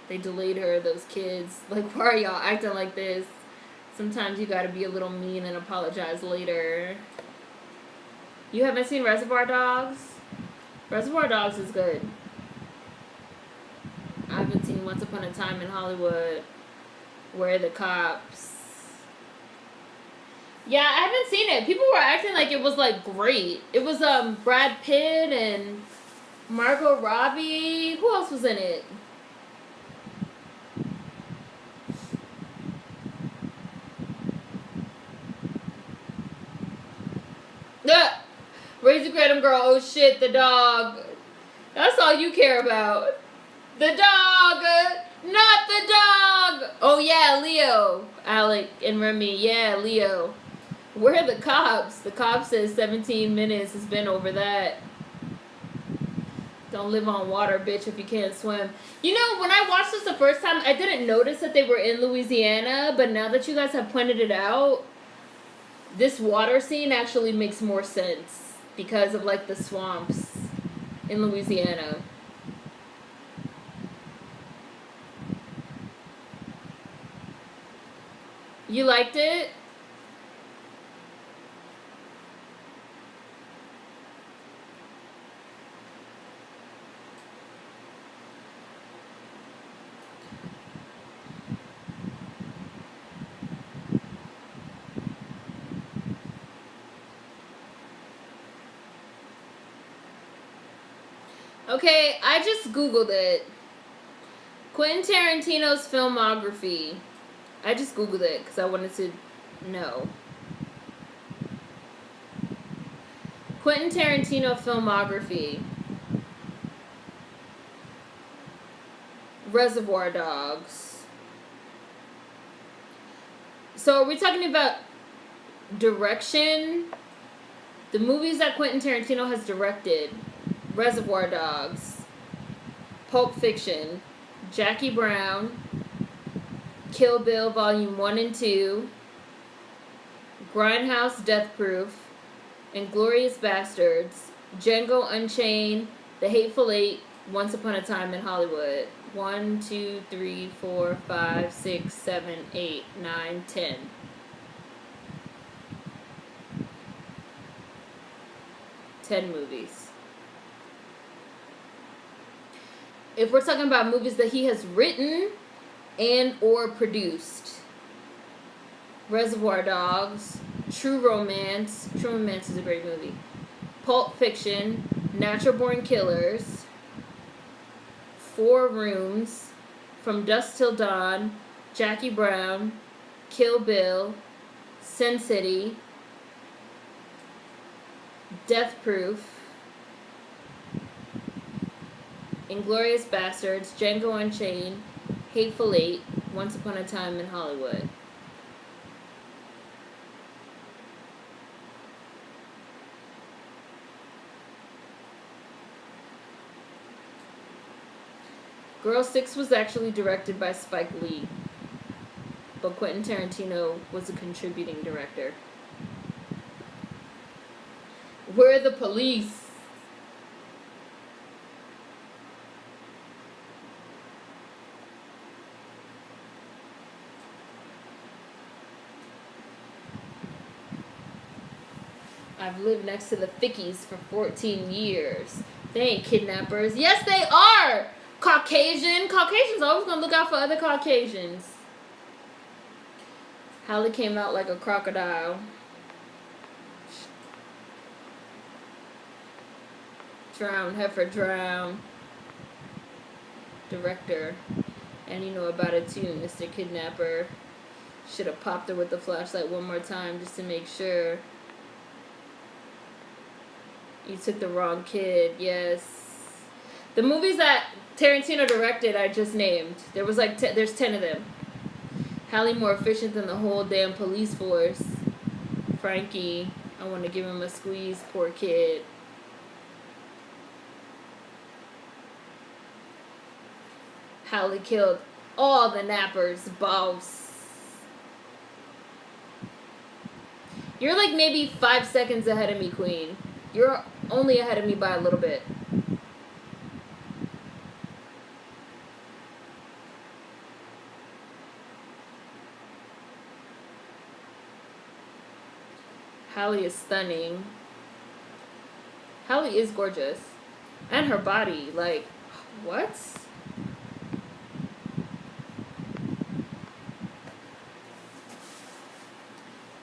They delayed her, those kids. Like, why are y'all acting like this? Sometimes you gotta be a little mean and apologize later. You haven't seen Reservoir Dogs? Reservoir Dogs is good. I haven't seen Once Upon a Time in Hollywood. Where are the cops? Yeah, I haven't seen it. People were acting like it was like great. It was Brad Pitt and Margot Robbie. Who else was in it? Raise the Kratom Girl. Oh shit, the dog. That's all you care about. The dog. Not the dog. Oh yeah, Leo. Alec and Remy. Yeah, Leo. Where are the cops? The cop says 17 minutes has been over that. Don't live on water, bitch, if you can't swim. You know, when I watched this the first time, I didn't notice that they were in Louisiana, but now that you guys have pointed it out, this water scene actually makes more sense because of, like, the swamps in Louisiana. You liked it? Okay, I just Googled it. Quentin Tarantino's filmography. I just Googled it because I wanted to know. Quentin Tarantino filmography. Reservoir Dogs. So are we talking about direction? The movies that Quentin Tarantino has directed. Reservoir Dogs, Pulp Fiction, Jackie Brown, Kill Bill Volume 1 and 2, Grindhouse Death Proof, Inglourious Bastards, Django Unchained, The Hateful Eight, Once Upon a Time in Hollywood. 1, 2, 3, 4, 5, 6, 7, 8, 9, 10. Movies. If we're talking about movies that he has written and or produced, Reservoir Dogs, True Romance is a great movie, Pulp Fiction, Natural Born Killers, 4 Rooms, From Dusk Till Dawn, Jackie Brown, Kill Bill, Sin City, Death Proof, Inglourious Bastards, Django Unchained, Hateful Eight, Once Upon a Time in Hollywood. Girl 6 was actually directed by Spike Lee, but Quentin Tarantino was a contributing director. Where are the police? I've lived next to the Fickies for 14 years. They ain't kidnappers. Yes, they are! Caucasian. Caucasians always gonna look out for other Caucasians. Hallie came out like a crocodile. Drown, heifer, drown. Director. And you know about it too, Mr. Kidnapper. Should have popped her with the flashlight one more time just to make sure. You took the wrong kid, yes. The movies that Tarantino directed I just named. There was like, there's 10 of them. Hallie more efficient than the whole damn police force. Frankie, I want to give him a squeeze, poor kid. Hallie killed all the nappers, boss. You're like maybe 5 seconds ahead of me, Queen. You're only ahead of me by a little bit. Hallie is stunning. Hallie is gorgeous. And her body, like, what?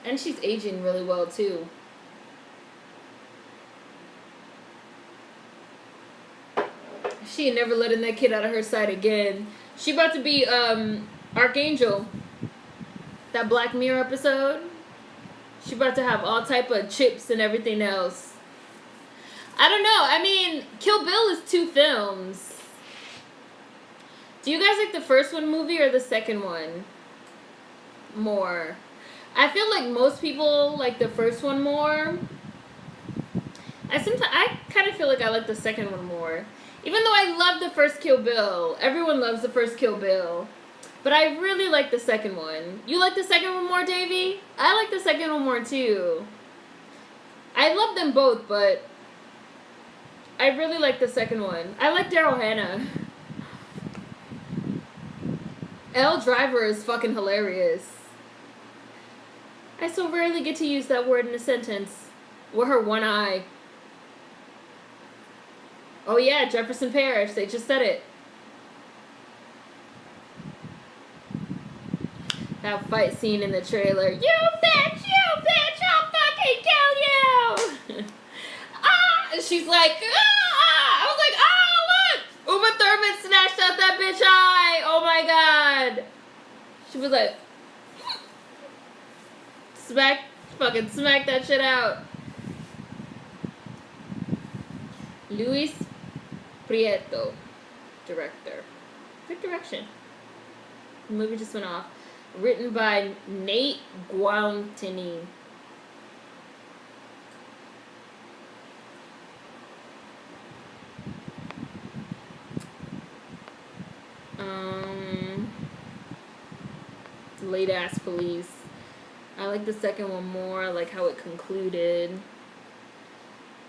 And she's aging really well, too. She ain't never letting that kid out of her sight again. She about to be, Archangel. That Black Mirror episode. She about to have all type of chips and everything else. I don't know. I mean, Kill Bill is 2 films. Do you guys like the first one movie or the second one more? I feel like most people like the first one more. I kind of feel like I like the second one more. Even though I love the first Kill Bill. Everyone loves the first Kill Bill. But I really like the second one. You like the second one more, Davey? I like the second one more, too. I love them both, but I really like the second one. I like Daryl Hannah. Elle Driver is fucking hilarious. I so rarely get to use that word in a sentence. With her one eye. Oh yeah, Jefferson Parish. They just said it. That fight scene in the trailer. You bitch! I'll fucking kill you! She's like, I was like, oh, look! Uma Thurman snatched out that bitch eye! Oh my god! She was like, fucking smack that shit out. Luis Prieto, director. Good direction. The movie just went off. Written by Nate Guantini. Late Ass Police. I like the second one more. I like how it concluded.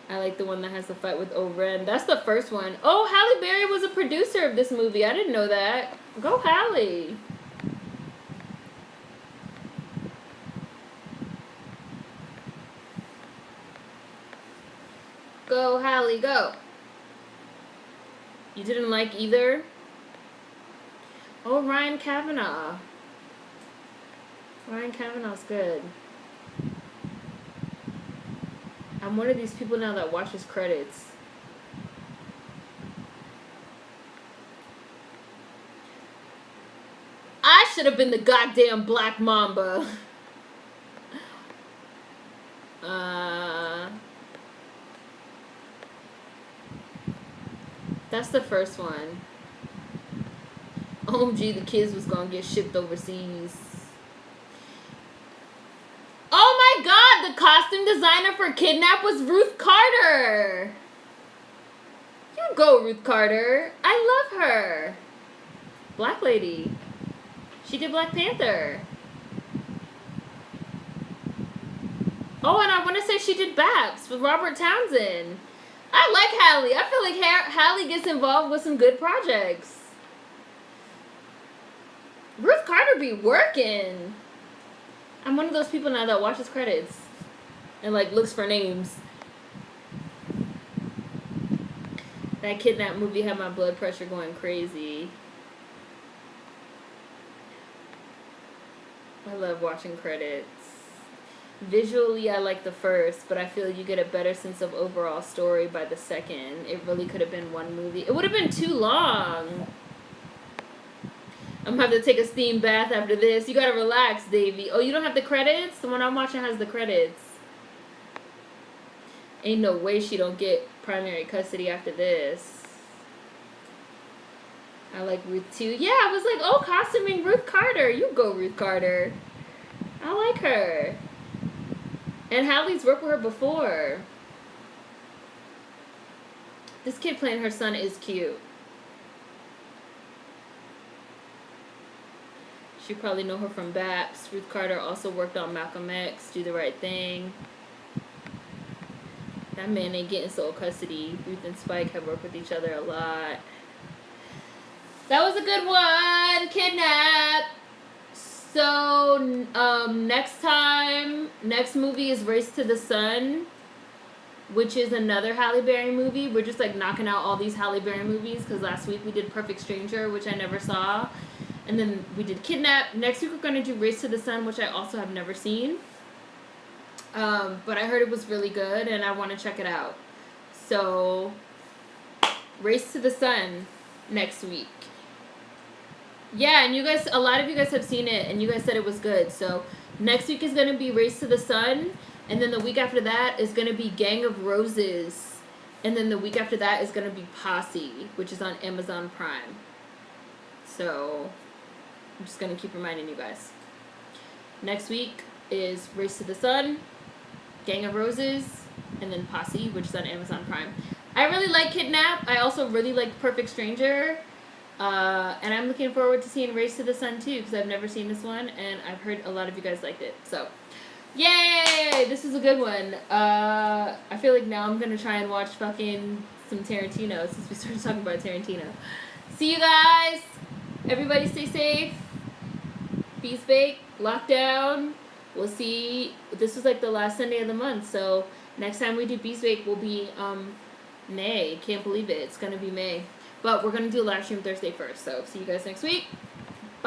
I like the one that has the fight with Oren. That's the first one. Oh, Halle Berry was a producer of this movie. I didn't know that. Go Halle. Go Halle, go. You didn't like either? Oh, Ryan Kavanaugh. Ryan Kavanaugh's good. I'm one of these people now that watches credits. I should have been the goddamn Black Mamba. That's the first one. OMG, the kids was gonna get shipped overseas. Oh my god, the costume designer for Kidnap was Ruth Carter. You go, Ruth Carter. I love her. Black lady. She did Black Panther. Oh, and I want to say she did Babs with Robert Townsend. I like Halle. I feel like Halle gets involved with some good projects. Ruth Carter be working. I'm one of those people now that watches credits. and like looks for names. That Kidnap movie had my blood pressure going crazy. I love watching credits. Visually, I like the first, but I feel you get a better sense of overall story by the second. It really could have been one movie. It would have been too long. I'm gonna have to take a steam bath after this. You gotta relax, Davey. Oh, you don't have the credits? The one I'm watching has the credits. Ain't no way she don't get primary custody after this. I like Ruth too. Yeah, I was like, oh, costuming Ruth Carter. You go, Ruth Carter. I like her. And Hallie's worked with her before. This kid playing her son is cute. You probably know her from Baps. Ruth Carter also worked on Malcolm X, Do the Right Thing. That man ain't getting sole custody. Ruth and Spike have worked with each other a lot. That was a good one. Kidnap. So, next movie is Race to the Sun, which is another Halle Berry movie. We're just like knocking out all these Halle Berry movies because last week we did Perfect Stranger, which I never saw. And then we did Kidnap. Next week we're going to do Race to the Sun, which I also have never seen. But I heard it was really good and I want to check it out. So, Race to the Sun next week. Yeah, and you guys, a lot of you guys have seen it and you guys said it was good. So, next week is going to be Race to the Sun. And then the week after that is going to be Gang of Roses. And then the week after that is going to be Posse, which is on Amazon Prime. So, I'm just going to keep reminding you guys. Next week is Race to the Sun, Gang of Roses, and then Posse, which is on Amazon Prime. I really like Kidnap. I also really like Perfect Stranger. And I'm looking forward to seeing Race to the Sun too, because I've never seen this one, and I've heard a lot of you guys liked it. So, yay! This is a good one. I feel like now I'm going to try and watch fucking some Tarantino, since we started talking about Tarantino. See you guys! Everybody stay safe. Peace bake. Lockdown. We'll see. This was like the last Sunday of the month, so next time we do Beast Bake will be May. Can't believe it. It's going to be May. But we're going to do a live stream Thursday first. So see you guys next week.